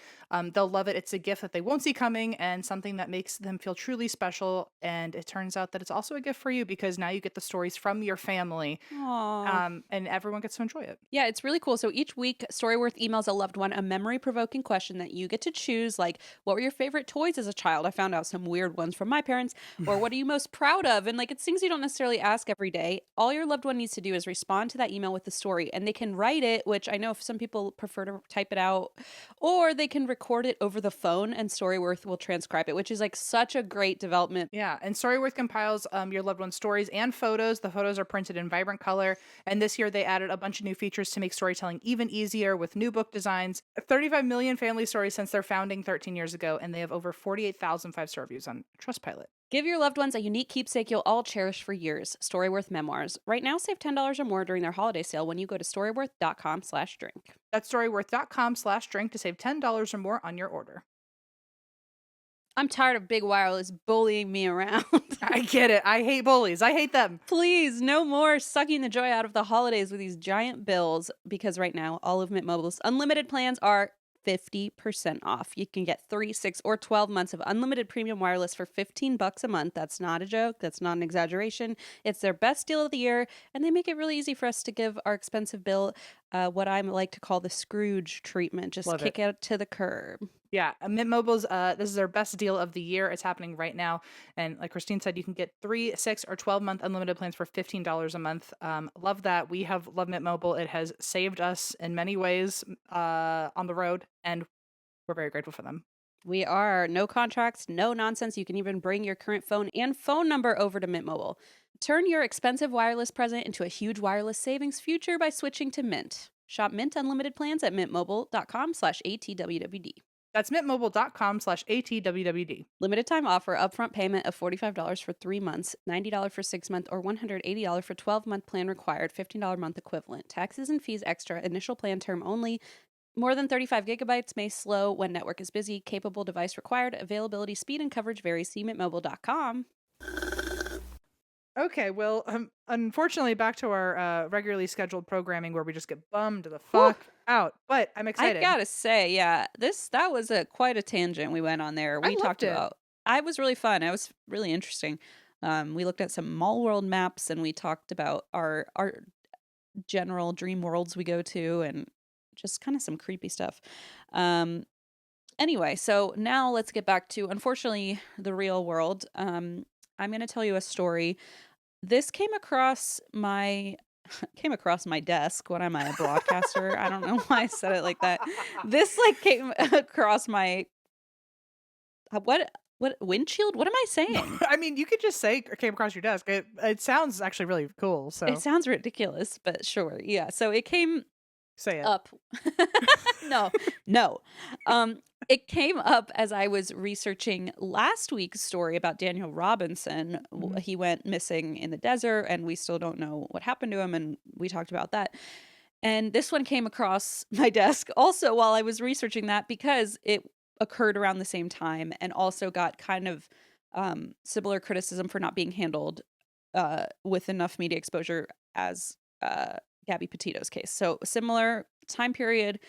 they'll love it. It's a gift that they won't see coming and something that makes them feel truly special. And it turns out that it's also a gift for you because now you get the stories from your family,
Aww.
and everyone gets to enjoy it.
Yeah, it's really cool. So each week, Storyworth emails a loved one a memory provoking question that you get to choose. Like, what were your favorite toys as a child? I found out some weird ones from my parents. Or what are you most proud of? And like, it's things you don't necessarily ask every day. All your loved one needs to do is respond to that email with the story. And they can write it, which I know if some people prefer to type it out, or they can record it over the phone and Storyworth will transcribe it, which is like such a great development.
Yeah, and Storyworth compiles your loved one's stories and photos. The photos are printed in vibrant color, and this year they added a bunch of new features to make storytelling even easier with new book designs. 35 million family stories since their founding 13 years ago, and they have over 48,000 five-star reviews on Trustpilot.
Give your loved ones a unique keepsake you'll all cherish for years. Storyworth Memoirs. Right now, save $10 or more during their holiday sale when you go to storyworth.com/drink.
That's storyworth.com/drink to save $10 or more on your order.
I'm tired of big wireless bullying me around.
I get it. I hate bullies. I hate them.
Please, no more sucking the joy out of the holidays with these giant bills because right now, all of Mint Mobile's unlimited plans are 50% off. You can get 3, 6, or 12 months of unlimited premium wireless for $15 a month. That's not a joke. That's not an exaggeration. It's their best deal of the year, and they make it really easy for us to give our expensive bill what I like to call the Scrooge treatment. Just
Love
kick
it.
it to the curb.
Yeah, Mint Mobile's this is their best deal of the year. It's happening right now, and like Christine said, you can get 3, 6, or 12-month unlimited plans for $15 a month. Love that. We have loved Mint Mobile. It has saved us in many ways on the road, and we're very grateful for them.
We are. No contracts, no nonsense. You can even bring your current phone and phone number over to Mint Mobile. Turn your expensive wireless present into a huge wireless savings future by switching to Mint. Shop Mint Unlimited plans at mintmobile.com/ATWWD.
That's mintmobile.com/ATWWD.
Limited time offer, upfront payment of $45 for 3 months, $90 for 6 month, or $180 for 12-month plan required, $15 month equivalent. Taxes and fees extra, initial plan term only. More than 35 gigabytes may slow when network is busy. Capable device required. Availability, speed, and coverage varies. See mintmobile.com.
Okay, well, unfortunately, back to our regularly scheduled programming where we just get bummed the fuck out. But I'm
I
excited.
gotta say, yeah, that was quite a tangent we went on there.
I
We
loved
talked
it.
about. I was really fun. It was really interesting. We looked at some mall world maps and we talked about our general dream worlds we go to and just kind of some creepy stuff. Anyway, so now let's get back to unfortunately the real world. I'm going to tell you a story. This came across my desk. What am I, a broadcaster? I don't know why I said it like that. This like came across my what windshield? What am I saying?
I mean, you could just say it came across your desk. It sounds actually really cool. So
It sounds ridiculous, but sure. Yeah. So it came
say it.
up. No, no. It came up as I was researching last week's story about Daniel Robinson.
Mhm.
He went missing in the desert, and we still don't know what happened to him. And we talked about that. And this one came across my desk also while I was researching that because it occurred around the same time and also got kind of similar criticism for not being handled with enough media exposure as Gabby Petito's case. So similar time period,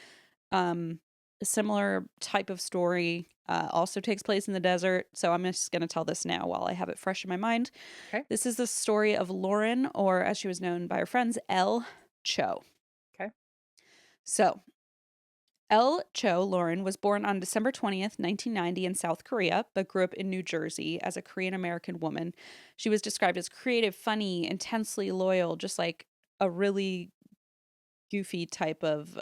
a similar type of story also takes place in the desert. So I'm just going to tell this now while I have it fresh in my mind.
Okay.
This is the story of Lauren, or as she was known by her friends, Elle Cho.
Okay.
So Elle Cho Lauren was born on December 20th, 1990 in South Korea, but grew up in New Jersey as a Korean-American woman. She was described as creative, funny, intensely loyal, just like a really goofy type of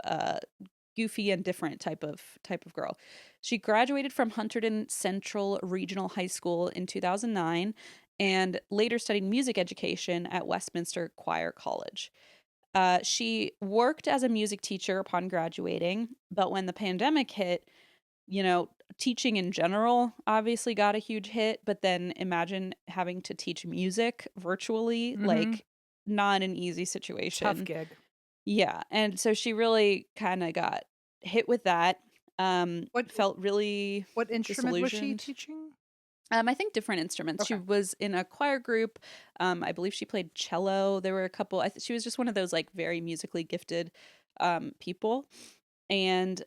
goofy and different type of girl. She graduated from Hunterdon Central Regional High School in 2009 and later studied music education at Westminster Choir College. She worked as a music teacher upon graduating, but when the pandemic hit, teaching in general obviously got a huge hit, but then imagine having to teach music virtually,
Mm-hmm.
like not an easy
Tough
situation.
gig.
Yeah, and so she really kind of got hit with that.
What
Felt really
what instrument was she
disillusioned.
teaching?
I think different instruments. She
Okay.
was in a choir group. I believe she played cello. There were a couple. She was just one of those like very musically gifted people, and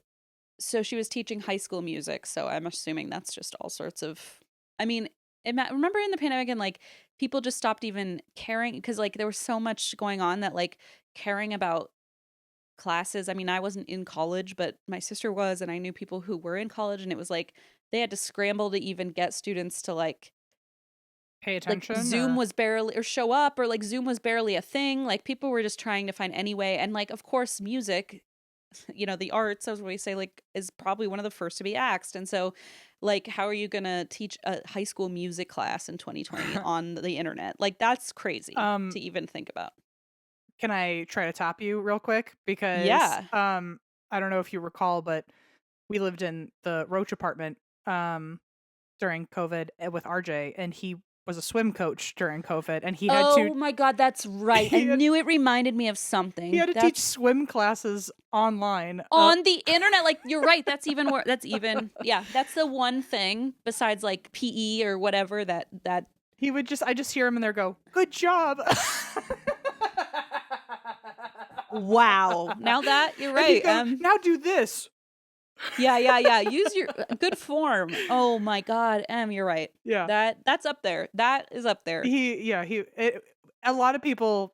so she was teaching high school music. So I'm assuming that's just all sorts of. I mean, remember in the pandemic and like people just stopped even caring because like there was so much going on that like caring about classes. I mean, I wasn't in college, but my sister was, and I knew people who were in college, and it was like they had to scramble to even get students to
Pay
like
attention
Zoom
or
was barely or show up or like Zoom was barely a thing. Like people were just trying to find any way. And like of course music, the arts, as we say, like is probably one of the first to be axed. And so like how are you gonna teach a high school music class in 2020 on the internet? Like that's crazy
um
to even think about.
can I try to top you real quick? Because
Yeah.
I don't know if you recall, but we lived in the Roach apartment during COVID with RJ, and he was a swim coach during COVID, and he had to
Oh my God, that's right. I
he had,
knew it reminded me of
he
something.
had to teach
That's
swim classes online.
on the internet. Like you're right. That's even more. That's even yeah. That's the one thing besides like PE or whatever that.
He would I just hear him in there go, "Good job."
Wow. Now that you're
And he'd
right.
go, "Now do this."
Yeah, yeah, yeah. Use your good form. Oh my God. You're right.
Yeah.
That's up there. That is up there.
A lot of people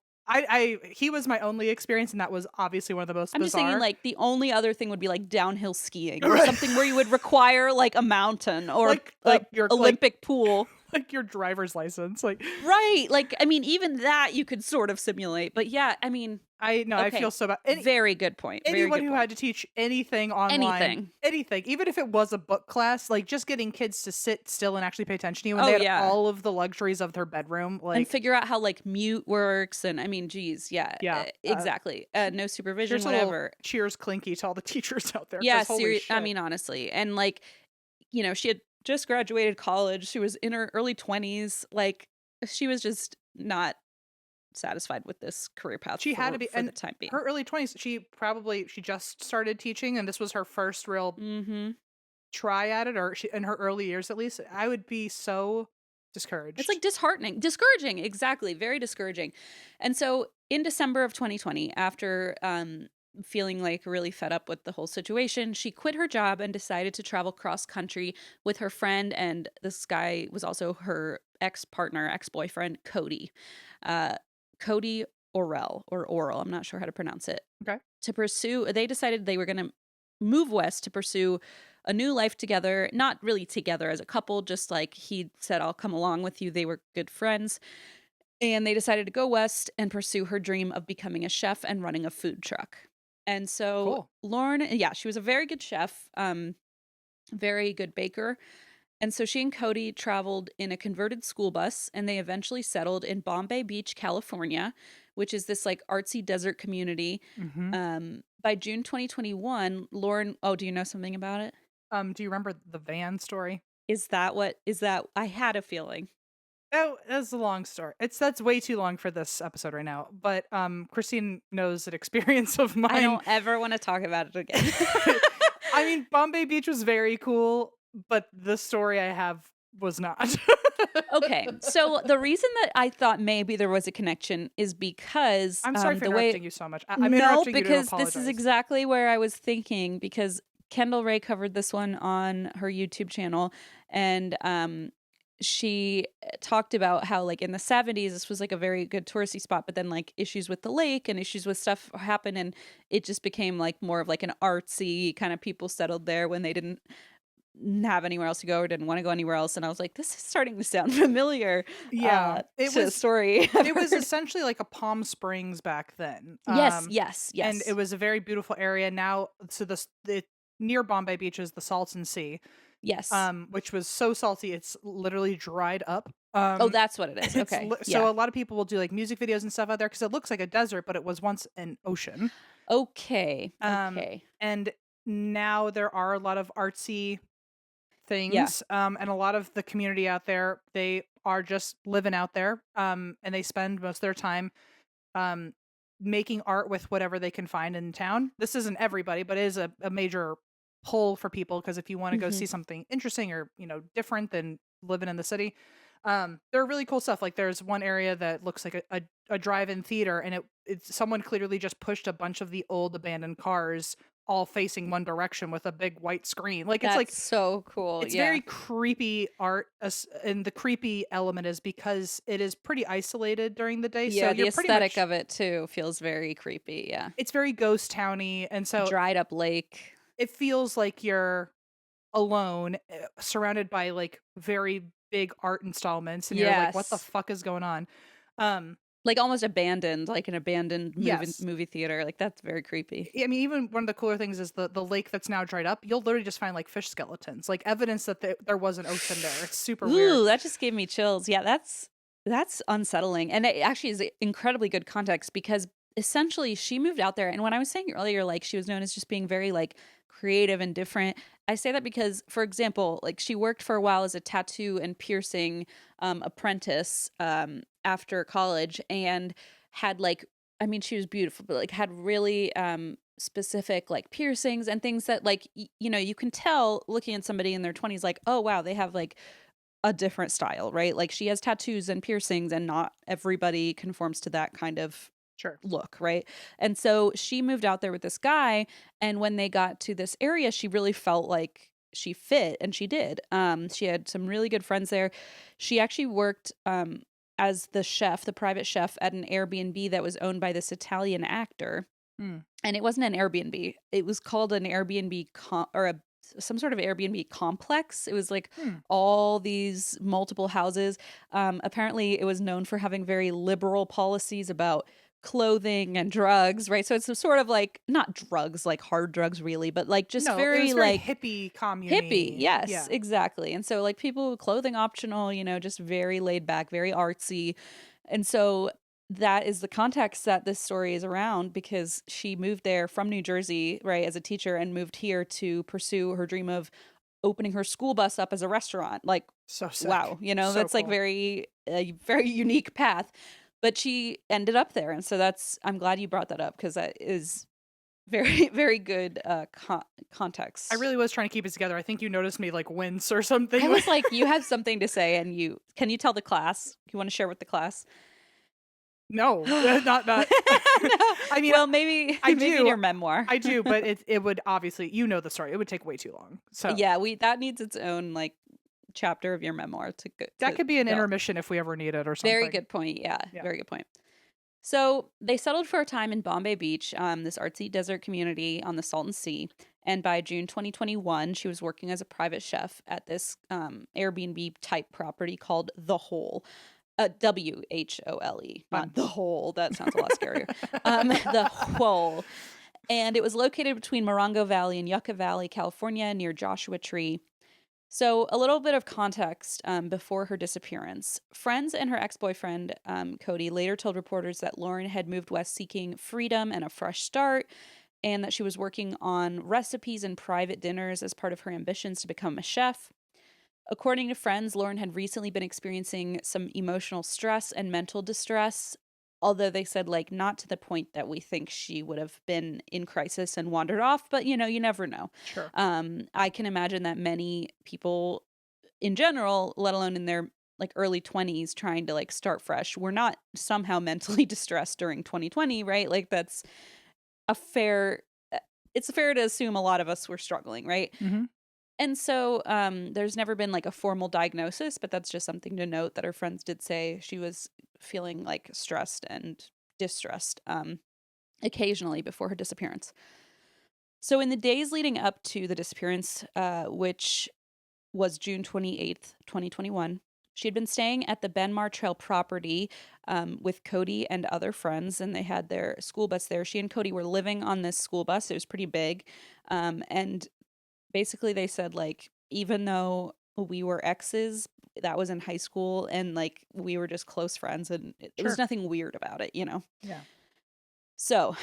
he was my only experience, and that was obviously one of the most
I'm just thinking
bizarre.
like the only other thing would be like downhill skiing or
Right.
something where you would require like a mountain or a
Like your
Olympic pool.
like your driver's license. Like
Right. Like, I mean, even that you could sort of simulate. But yeah, I mean,
I
okay.
feel so bad.
Very good point. Very
Anyone
good
who
point.
had to teach anything online,
Anything.
anything, even if it was a book class, like just getting kids to sit still and actually pay attention to you when they
Oh,
had
yeah.
all of the luxuries of their bedroom,
And
like
figure out how like mute works. And I mean, geez, yeah,
yeah.
exactly. No supervision,
Here's a little
whatever.
cheers clinky to all the teachers out there
Yeah,
because holy
I
shit.
mean, honestly. And like, she had just graduated college. She was in her early 20s. Like, she was just not satisfied with this career path
She had to be,
for the
and
time being.
her early 20s, she just started teaching, and this was her first real
Mm-hmm.
try at it, or in her early years at least. I would be so
It's like
discouraged.
disheartening, discouraging, exactly, very discouraging. And so in December of 2020, after feeling like really fed up with the whole situation, she quit her job and decided to travel cross country with her friend. And this guy was also her ex-partner, ex-boyfriend, Cody. Cody Orell or Oral, I'm not sure how to pronounce it.
Okay.
They decided they were going to move west to pursue a new life together, not really together as a couple, just like he said, I'll come along with you. They were good friends. And they decided to go west and pursue her dream of becoming a chef and running a food truck. And so
Cool.
Lauren, yeah, she was a very good chef, very good baker. And so she and Cody traveled in a converted school bus and they eventually settled in Bombay Beach, California, which is this like artsy desert community.
Mm-hmm.
By June 2021, Lauren, oh, do you know something about it?
Do you remember the van story?
Is that? I had a feeling.
Oh, that's a long story. That's way too long for this episode right now. But Christine knows an experience of mine.
I don't ever want to talk about it again.
I mean, Bombay Beach was very cool, but the story I have was not.
Okay, so the reason that I thought maybe there was a connection is because
I'm sorry for
the
interrupting
way
you so much. I'm
no,
interrupting you to
because
apologize.
this is exactly where I was thinking because Kendall Ray covered this one on her YouTube channel and she talked about how like in the 70s this was like a very good touristy spot, but then like issues with the lake and issues with stuff happened, and it just became like more of like an artsy kind of, people settled there when they didn't have anywhere else to go or didn't want to go anywhere else. And I was like, this is starting to sound familiar
Yeah, it
to a
was
story I've
it was
heard.
essentially like a Palm Springs back then.
Yes, yes,
And it
yes,
was a very beautiful area. Now, so the near Bombay Beach is the Salton Sea,
yes.
which was so salty it's literally dried up.
Oh, that's what it is. Okay,
So
yeah.
a lot of people will do like music videos and stuff out there because it looks like a desert, but it was once an ocean.
Okay,
Um,
okay.
and now there are a lot of artsy
Yeah,
things, and a lot of the community out there, they are just living out there, and they spend most of their time um, making art with whatever they can find in town. This isn't everybody, but it is a major pull for people because if you want to go
hmm,
see something interesting or different than living in the city, there are really cool stuff. Like there's one area that looks like a drive-in theater, and it's someone clearly just pushed a bunch of the old abandoned cars all facing one direction with a big white screen. Like it's like
that's so cool.
it's
Yeah,
very creepy art, and the creepy element is because it is pretty isolated during the day. So
yeah. The
you're pretty
aesthetic
much
of it too feels very creepy. Yeah,
it's very ghost towny, and so
dried up lake.
it feels like you're alone, surrounded by like very big art installments, and you're like, "What the
Yes,
fuck is going on?" Um,
like almost abandoned, like an abandoned
yes.
movie theater. Like that's very creepy.
I mean, even one of the cooler things is the lake that's now dried up. You'll literally just find like fish skeletons, like evidence that there was an ocean there. It's super weird.
Ooh, that just gave me chills. Yeah, that's unsettling. And it actually is incredibly good context because essentially she moved out there, and when I was saying earlier like she was known as just being very like creative and different, I say that because for example, like she worked for a while as a tattoo and piercing apprentice after college, and had like, I mean she was beautiful, but like had really specific like piercings and things that like you know, you can tell looking at somebody in their 20s like, oh wow, they have like a different style, right? Like she has tattoos and piercings, and not everybody conforms to that kind of
Sure.
look, right? And so she moved out there with this guy, and when they got to this area, she really felt like she fit, and she did. She had some really good friends there. She actually worked as the chef, the private chef at an Airbnb that was owned by this Italian actor.
Hmm.
And it wasn't an Airbnb. It was called an Airbnb or some sort of Airbnb complex. It was like
Hmm.
all these multiple houses. Apparently, it was known for having very liberal policies about clothing and drugs, right? So it's a sort of like not drugs, like hard drugs, really, but like just
No, it was
very
very
like
hippie
hippie.
commune-y.
Yes,
Yeah.
exactly. And so like people clothing optional, you know, just very laid back, very artsy. And so that is the context that this story is around, because she moved there from New Jersey, right, as a teacher, and moved here to pursue her dream of opening her school bus up as a restaurant. Like,
So sick.
wow, you know,
So
that's like
cool.
very a very unique path. But she ended up there, and so that's, I'm glad you brought that up because that is very very good
I
context.
really was trying to keep it together. I think you noticed me like wince or
I
something.
was like, you have something to say, and you can you tell the class? You want to share with the class?
No, not.
No.
I mean,
Well, maybe
I
maybe in
do,
your memoir.
I do, but it would obviously, the story. It would take way too long. So
Yeah, we that needs its own like chapter of your memoir to go
that
to
could be an
tell.
intermission if we ever need it or
Very
something.
good point. Yeah,
Yeah.
very good point. So they settled for a time in Bombay Beach, this artsy desert community on the Salton Sea. And by June 2021, she was working as a private chef at this Airbnb type property called The Hole. WHOLE,
Fun.
not The Hole. That sounds a lot scarier. The Hole. And it was located between Morongo Valley and Yucca Valley, California, near Joshua Tree. So, a little bit of context before her disappearance. Friends and her ex boyfriend, Cody, later told reporters that Lauren had moved west seeking freedom and a fresh start, and that she was working on recipes and private dinners as part of her ambitions to become a chef. According to friends, Lauren had recently been experiencing some emotional stress and mental distress, although they said, like, not to the point that we think she would have been in crisis and wandered off, but you know, you never know.
Sure.
I can imagine that many people in general, let alone in their like early 20s trying to like start fresh, were not somehow mentally distressed during 2020, right? Like that's a fair it's fair to assume a lot of us were struggling, right?
Hmm.
And so there's never been like a formal diagnosis, but that's just something to note that her friends did say she was feeling like stressed and distressed occasionally before her disappearance. So in the days leading up to the disappearance, which was June 28th, 2021, she had been staying at the Benmar Trail property with Cody and other friends, and they had their school bus there. She and Cody were living on this school bus. It was pretty big. And basically they said, like, even though we were exes, that was in high school, and like we were just close friends, and it was
Sure.
nothing weird about it, you know?
Yeah.
So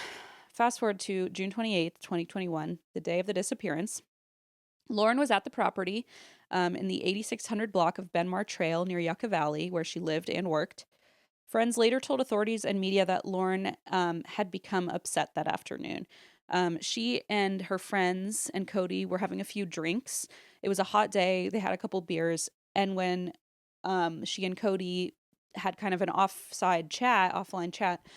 fast forward to June 28th, 2021, the day of the disappearance. Lauren was at the property in the 8600 block of Benmar Trail near Yucca Valley, where she lived and worked. Friends later told authorities and media that Lauren had become upset that afternoon. She and her friends and Cody were having a few drinks. It was a hot day. They had a couple beers. And when she and Cody had kind of an offline chat,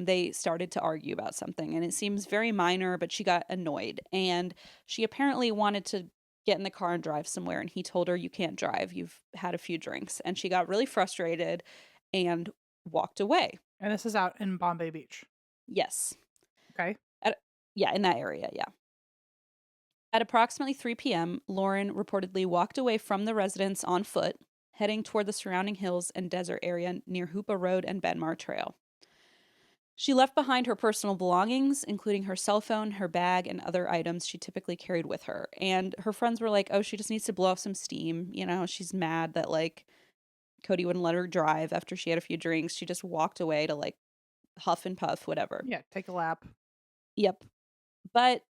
they started to argue about something. And it seems very minor, but she got annoyed. And she apparently wanted to get in the car and drive somewhere. And he told her, "You can't drive. You've had a few drinks." And she got really frustrated and walked away.
And this is out in Bombay Beach.
Yes.
Okay.
Yeah, in that area, yeah. At approximately 3 p.m., Lauren reportedly walked away from the residence on foot, heading toward the surrounding hills and desert area near Hoopa Road and Benmar Trail. She left behind her personal belongings, including her cell phone, her bag, and other items she typically carried with her. And her friends were like, "Oh, she just needs to blow off some steam. You know, she's mad that, like, Cody wouldn't let her drive after she had a few drinks. She just walked away to, like, huff and puff, whatever."
Yeah. Take a lap.
Yep. But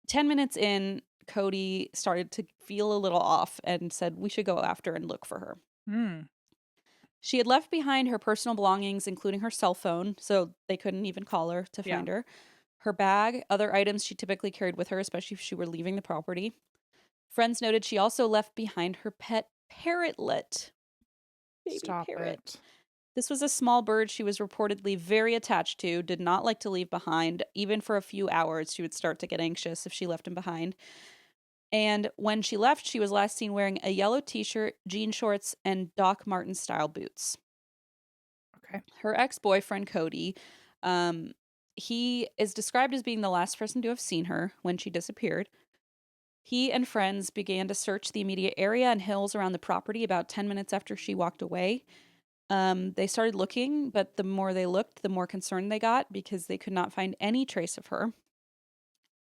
10 minutes in, Cody started to feel a little off and said, "We should go after and look for her."
Hmm.
She had left behind her personal belongings, including her cell phone, so they couldn't even call her to
Yeah.
find her. Her bag, other items she typically carried with her, especially if she were leaving the property. Friends noted she also left behind her pet parrotlet. Baby
Stop
parrot.
it.
This was a small bird she was reportedly very attached to, did not like to leave behind. Even for a few hours, she would start to get anxious if she left him behind. And when she left, she was last seen wearing a yellow t shirt, jean shorts, and Doc Marten style boots.
Okay.
Her ex boyfriend, Cody, um, he is described as being the last person to have seen her when she disappeared. He and friends began to search the immediate area and hills around the property about 10 minutes after she walked away. They started looking, but the more they looked, the more concerned they got because they could not find any trace of her.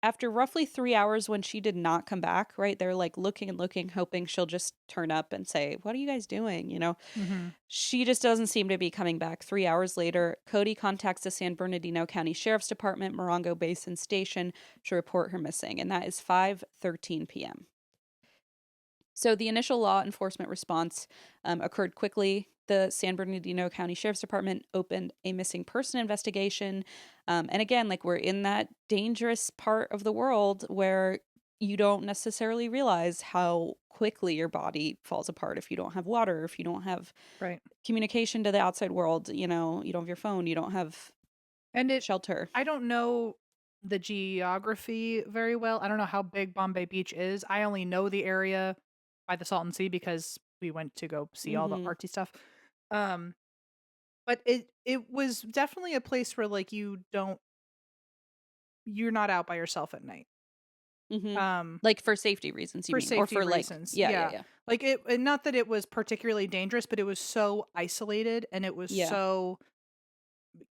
After roughly 3 hours, when she did not come back, right, they're like looking and looking, hoping she'll just turn up and say, "What are you guys doing?" You know,
Mm-hmm.
she just doesn't seem to be coming back. 3 hours later, Cody contacts the San Bernardino County Sheriff's Department, Morongo Basin Station, to report her missing, and that is 5:13 p.m. So the initial law enforcement response occurred quickly. The San Bernardino County Sheriff's Department opened a missing person investigation. And again, like, we're in that dangerous part of the world where you don't necessarily realize how quickly your body falls apart if you don't have water, if you don't have
Right.
communication to the outside world, you know, you don't have your phone, you don't have
And
shelter.
I don't know the geography very well. I don't know how big Bombay Beach is. I only know the area by the Salton Sea because we went to go see all the
Mm-hmm.
artsy stuff. Um, but it was definitely a place where like you're not out by yourself at night.
Mm-hmm.
Um,
Like, for safety reasons, you
for
mean? Or
safety
for, like,
reasons.
yeah, yeah,
Yeah.
yeah.
Like it and not that it was particularly dangerous, but it was so isolated and it was
Yeah.
so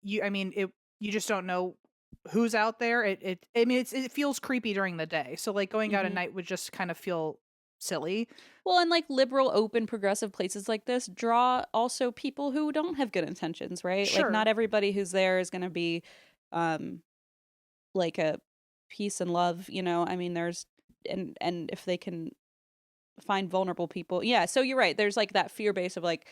you I mean it you just don't know who's out there. I mean it feels creepy during the day. So like going out at
Mm-hmm.
night would just kind of feel silly.
Well, and like liberal, open, progressive places like this draw also people who don't have good intentions, right? Like, not
Sure.
everybody who's there is going to be um like a peace and love, you know. I mean, there's and if they can find vulnerable people. Yeah, so you're right. There's like that fear base of like,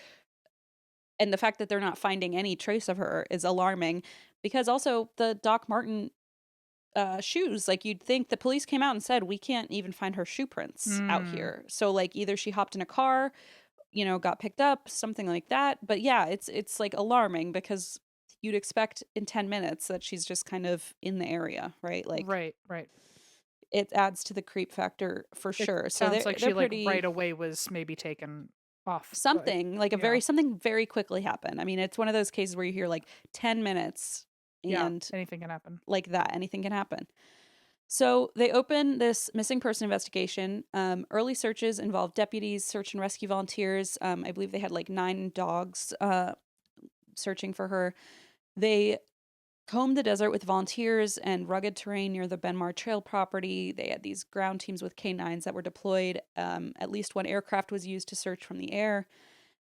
and the fact that they're not finding any trace of her is alarming, because also the Doc Marten shoes, like, you'd think the police came out and said we can't even find her shoe prints out
Mm,
here. So like either she hopped in a car, you know, got picked up, something like that. But yeah, it's like alarming because you'd expect in 10 minutes that she's just kind of in the area, right? Like,
right, right.
it adds to the creep factor for
It
sure. So
sounds like
they're
she, like, right
pretty
away was maybe taken off, like,
something like a
yeah.
very something very quickly happened. I mean, it's one of those cases where you hear like 10 minutes
Yeah,
and
anything can happen.
like that, anything can happen. So they open this missing person investigation. Early searches involved deputies, search and rescue volunteers. I believe they had like 9 dogs searching for her. They combed the desert with volunteers and rugged terrain near the Benmar Trail property. They had these ground teams with canines that were deployed. At least one aircraft was used to search from the air.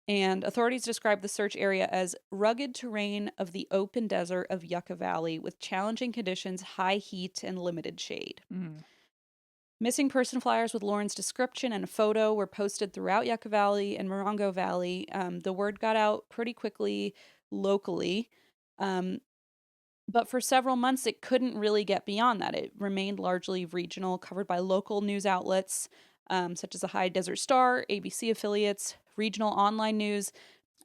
And authorities described the search area as rugged terrain of the open desert of Yucca Valley with challenging conditions, high heat, and limited shade.
Mhm.
Missing person flyers with Lauren's description and a photo were posted throughout Yucca Valley and Morongo Valley. The word got out pretty quickly locally. Um, but for several months, it couldn't really get beyond that. It remained largely regional, covered by local news outlets such as the High Desert Star, ABC affiliates, regional online news.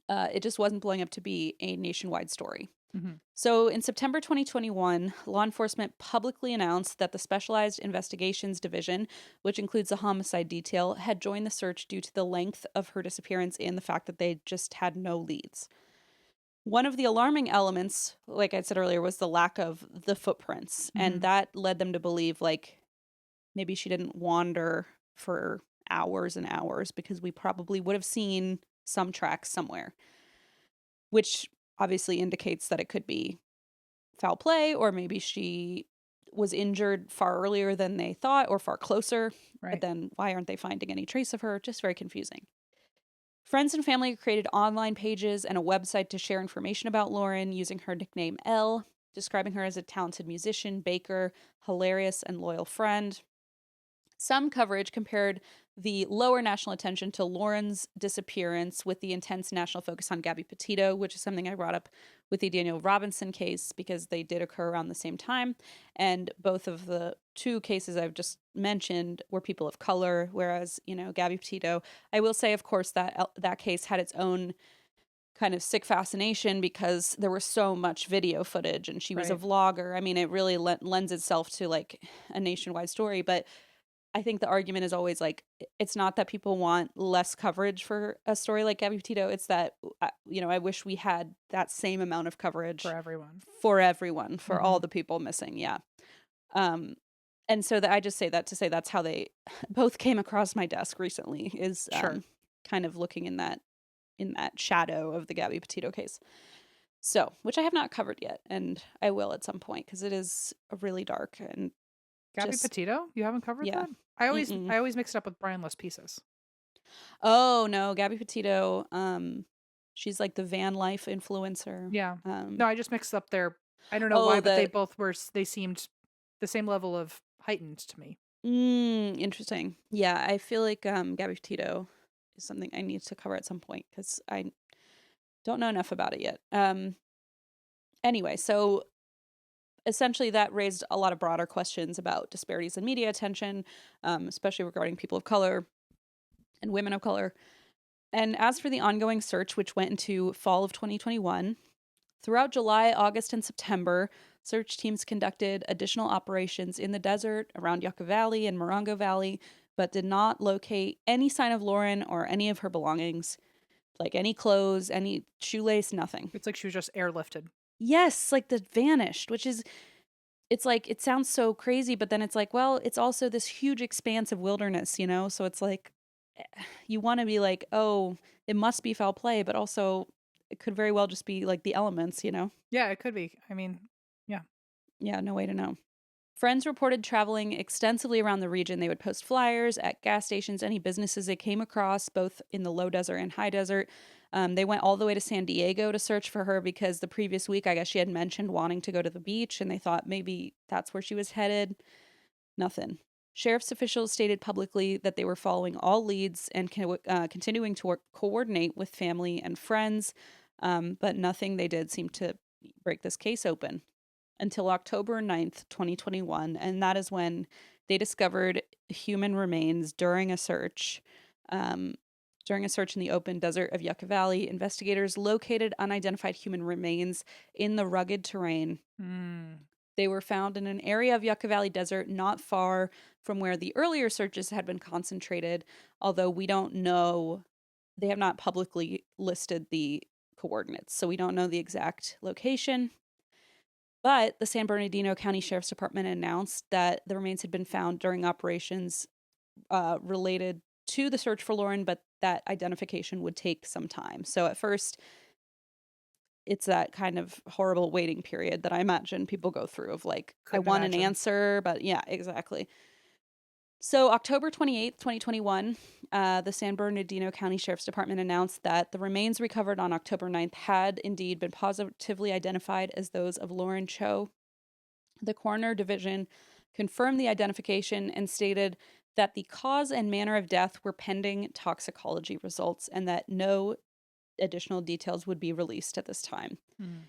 It just wasn't blowing up to be a nationwide story.
Mhm.
So in September 2021, law enforcement publicly announced that the Specialized Investigations Division, which includes the homicide detail, had joined the search due to the length of her disappearance and the fact that they just had no leads. One of the alarming elements, like I said earlier, was the lack of the footprints. And
Mhm.
that led them to believe, like, maybe she didn't wander for hours and hours because we probably would have seen some tracks somewhere, which obviously indicates that it could be foul play, or maybe she was injured far earlier than they thought or far closer. But
Right.
then why aren't they finding any trace of her? Just very confusing. Friends and family created online pages and a website to share information about Lauren using her nickname Elle, describing her as a talented musician, baker, hilarious, and loyal friend. Some coverage compared the lower national attention to Lauren's disappearance with the intense national focus on Gabby Petito, which is something I brought up with the Daniel Robinson case because they did occur around the same time. And both of the two cases I've just mentioned were people of color, whereas, Gabby Petito, I will say, of course, that case had its own kind of sick fascination because there was so much video footage and she was a
Right.
vlogger. I mean, it really lends itself to like a nationwide story, but I think the argument is always like it's not that people want less coverage for a story like Gabby Petito. It's that I wish we had that same amount of
For
coverage
everyone.
for everyone, for all
Mhm.
the people missing. Yeah. Um, and so that I just say that to say that's how they both came across my desk recently is
Sure.
kind of looking in that shadow of the Gabby Petito case. So, which I have not covered yet, and I will at some point because it is really dark and
Gabby
just
Petito? You haven't covered
yeah.
that? I always
Mm-mm.
I always mix it up with Brianless Pieces.
Oh, no, Gabby Petito, she's like the van life influencer.
Yeah. No,
Um,
I just mixed up their I don't know why,
oh,
but they both were they seemed the same level of heightened to me.
interesting. Yeah, I feel like Gabby Petito is something I need to cover at some point because I don't know enough about it yet. Anyway, so essentially that raised a lot of broader questions about disparities in media attention, especially regarding people of color and women of color. And as for the ongoing search, which went into fall of 2021, throughout July, August, and September, search teams conducted additional operations in the desert around Yucca Valley and Morongo Valley, but did not locate any sign of Lauren or any of her belongings, like any clothes, any shoelace, nothing.
It's like she was just airlifted.
Yes, like the vanished, which is, it's like, it sounds so crazy, but then it's like, well, it's also this huge expanse of wilderness. So it's like, you want to be like, oh, it must be foul play, but also it could very well just be like the elements.
Yeah, it could be. I mean, yeah.
Yeah, no way to know. Friends reported traveling extensively around the region. They would post flyers at gas stations, any businesses they came across, both in the low desert and high desert. They went all the way to San Diego to search for her because the previous week, I guess she had mentioned wanting to go to the beach, and they thought maybe that's where she was headed. Nothing. Sheriff's officials stated publicly that they were following all leads and continuing to coordinate with family and friends, but nothing they did seemed to break this case open until October 9th, 2021. And that is when they discovered human remains during a search. During a search in the open desert of Yucca Valley, investigators located unidentified human remains in the rugged terrain.
Mm.
They were found in an area of Yucca Valley Desert not far from where the earlier searches had been concentrated, although we don't know, they have not publicly listed the coordinates, so we don't know the exact location. But the San Bernardino County Sheriff's Department announced that the remains had been found during operations related to the search for Lauren, but that identification would take some time. So at first, it's that kind of horrible waiting period that I imagine people go through of like, I
Couldn't
want an
imagine.
answer, but yeah, exactly. So October 28th, 2021, the San Bernardino County Sheriff's Department announced that the remains recovered on October 9th had indeed been positively identified as those of Lauren Cho. The coroner division confirmed the identification and stated that the cause and manner of death were pending toxicology results and that no additional details would be released at this time.
Mm.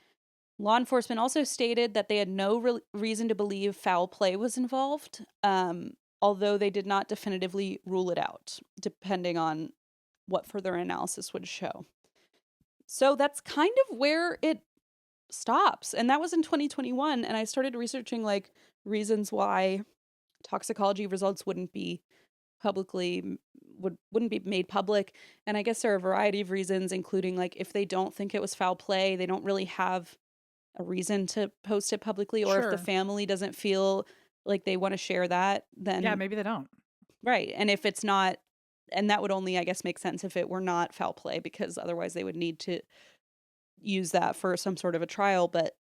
Law enforcement also stated that they had no reason to believe foul play was involved, although they did not definitively rule it out, depending on what further analysis would show. So that's kind of where it stops. And that was in 2021. And I started researching like reasons why toxicology results wouldn't be publicly wouldn't be made public. And I guess there are a variety of reasons, including like if they don't think it was foul play, they don't really have a reason to post it publicly, or if the
Sure.
family doesn't feel like they want to share that,
Yeah,
then
maybe they don't.
right. And if it's not, and that would only, I guess, make sense if it were not foul play, because otherwise they would need to use that for some sort of a trial. But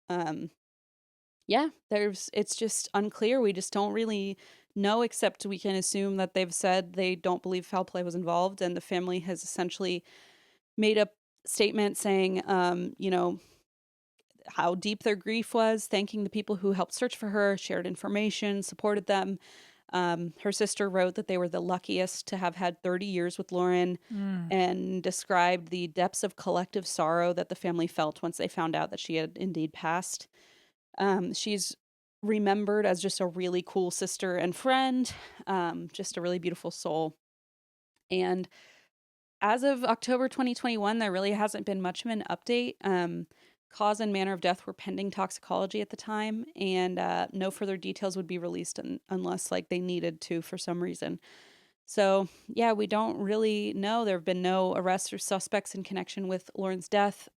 yeah, it's just unclear. We just don't really know, except we can assume that they've said they don't believe foul play was involved, and the family has essentially made a statement saying, how deep their grief was, thanking the people who helped search for her, shared information, supported them. Her sister wrote that they were the luckiest to have had 30 years with Lauren,
Mm.
and described the depths of collective sorrow that the family felt once they found out that she had indeed passed. She's remembered as just a really cool sister and friend, just a really beautiful soul. And as of October 2021, there really hasn't been much of an update. Cause and manner of death were pending toxicology at the time, and no further details would be released unless like they needed to for some reason. So yeah, we don't really know. There have been no arrests or suspects in connection with Lauren's death.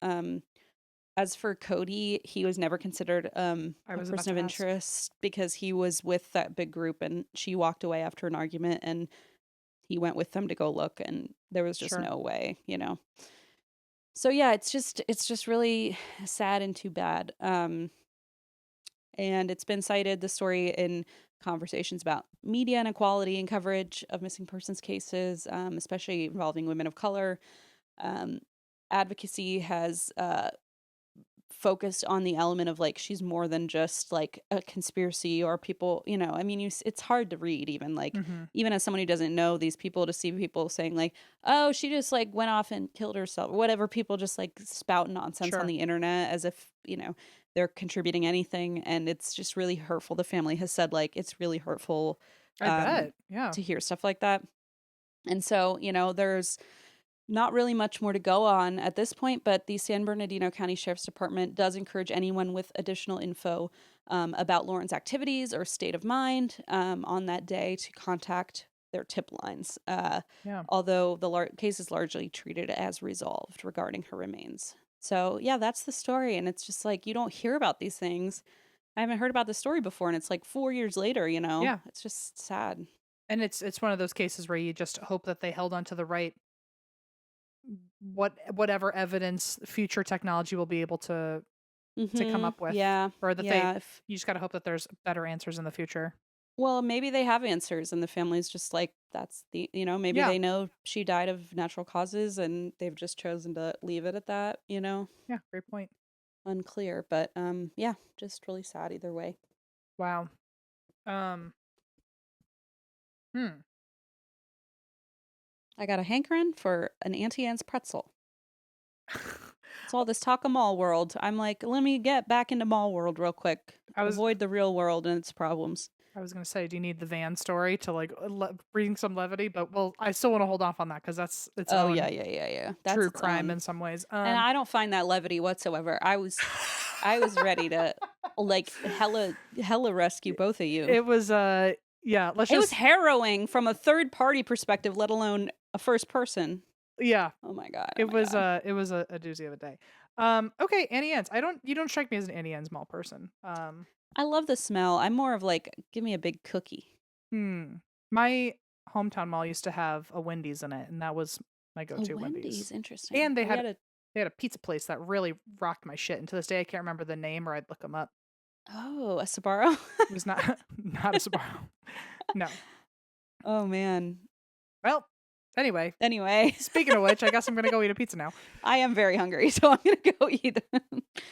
As for Cody, he was never considered
I
a
was about
person
to
of
ask.
interest because he was with that big group, and she walked away after an argument, and he went with them to go look, and there was just
Sure.
no way. So yeah, it's just really sad and too bad. And it's been cited, the story, in conversations about media inequality and coverage of missing persons cases, especially involving women of color. Um, Advocacy has focused on the element of like she's more than just like a conspiracy or people, I mean, it's hard to read, even like,
Mm-hmm.
even as someone who doesn't know these people, to see people saying like, oh, she just like went off and killed herself, or whatever. People just like spout nonsense on
Sure.
the internet as if they're contributing anything, and it's just really hurtful. The family has said like it's really hurtful
I
um
bet. Yeah.
to hear stuff like that. And so there's not really much more to go on at this point, but the San Bernardino County Sheriff's Department does encourage anyone with additional info about Lauren's activities or state of mind on that day to contact their tip lines,
Yeah.
although the case is largely treated as resolved regarding her remains. So, yeah, that's the story. And it's just like you don't hear about these things. I haven't heard about this story before, and it's like 4 years later.
Yeah.
It's just sad.
And it's one of those cases where you just hope that they held on to the right whatever evidence future technology will be able to come up with,
Yeah.
or that they
Yeah.
you just got to hope that there's better answers in the future.
Well, maybe they have answers and the family's just like, that's maybe
Yeah.
they know she died of natural causes and they've just chosen to leave it at that.
Yeah, great point.
Unclear, but yeah, just really sad either way.
Wow. Um hmm.
I got a hankering for an Auntie Anne's pretzel. It's all this talk of mall world. I'm like, let me get back into mall world real quick.
I was
Avoid the real world and its problems.
I was gonna say, do you need the van story to like bring some levity? But well, I still want to hold off on that because that's its
Oh yeah,
own
yeah, yeah, yeah. That's
true
its
crime
own.
in some ways.
And I don't find that levity whatsoever. I was ready to like hella rescue both of you.
It was yeah, let's
It was
just
harrowing from a third party perspective, let alone a first person.
yeah.
Oh my god. Oh
It
my
was
god.
a doozy of a day. Okay, Annie Ann's. You don't strike me as an Annie Ann's mall person.
I love the smell. I'm more of like, give me a big cookie.
Hmm. My hometown mall used to have a Wendy's in it, and that was my
A
go-to Wendy's.
Wendy's, interesting.
And
We had a
they had a pizza place that really rocked my shit. And to this day, I can't remember the name, or I'd look them up.
oh, a Sbarro.
It was not not a Sbarro. No.
Oh man.
Well, anyway,
Anyway,
speaking of which, I guess I'm gonna go eat a pizza now.
I am very hungry, so I'm gonna go eat.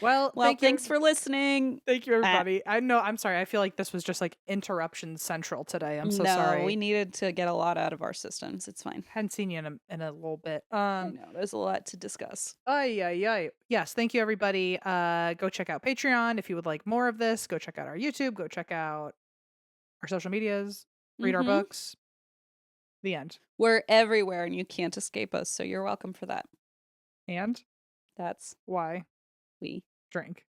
Well,
Well, thanks for listening.
thank you,
Ah,
everybody. I know, I'm sorry. I feel like this was just like interruption central today. I'm so
no, we
sorry.
needed to get a lot out of our systems. It's fine.
Hadn't seen you in a little bit.
I know there's a lot to discuss.
Ay, ay, ay. Yes, thank you, everybody. Go check out Patreon if you would like more of this. Go check out our YouTube. Go check out our social medias. Read our
Mm-hmm.
books. The end.
We're everywhere, and you can't escape us. So you're welcome for that.
And
That's
why
we.
drink.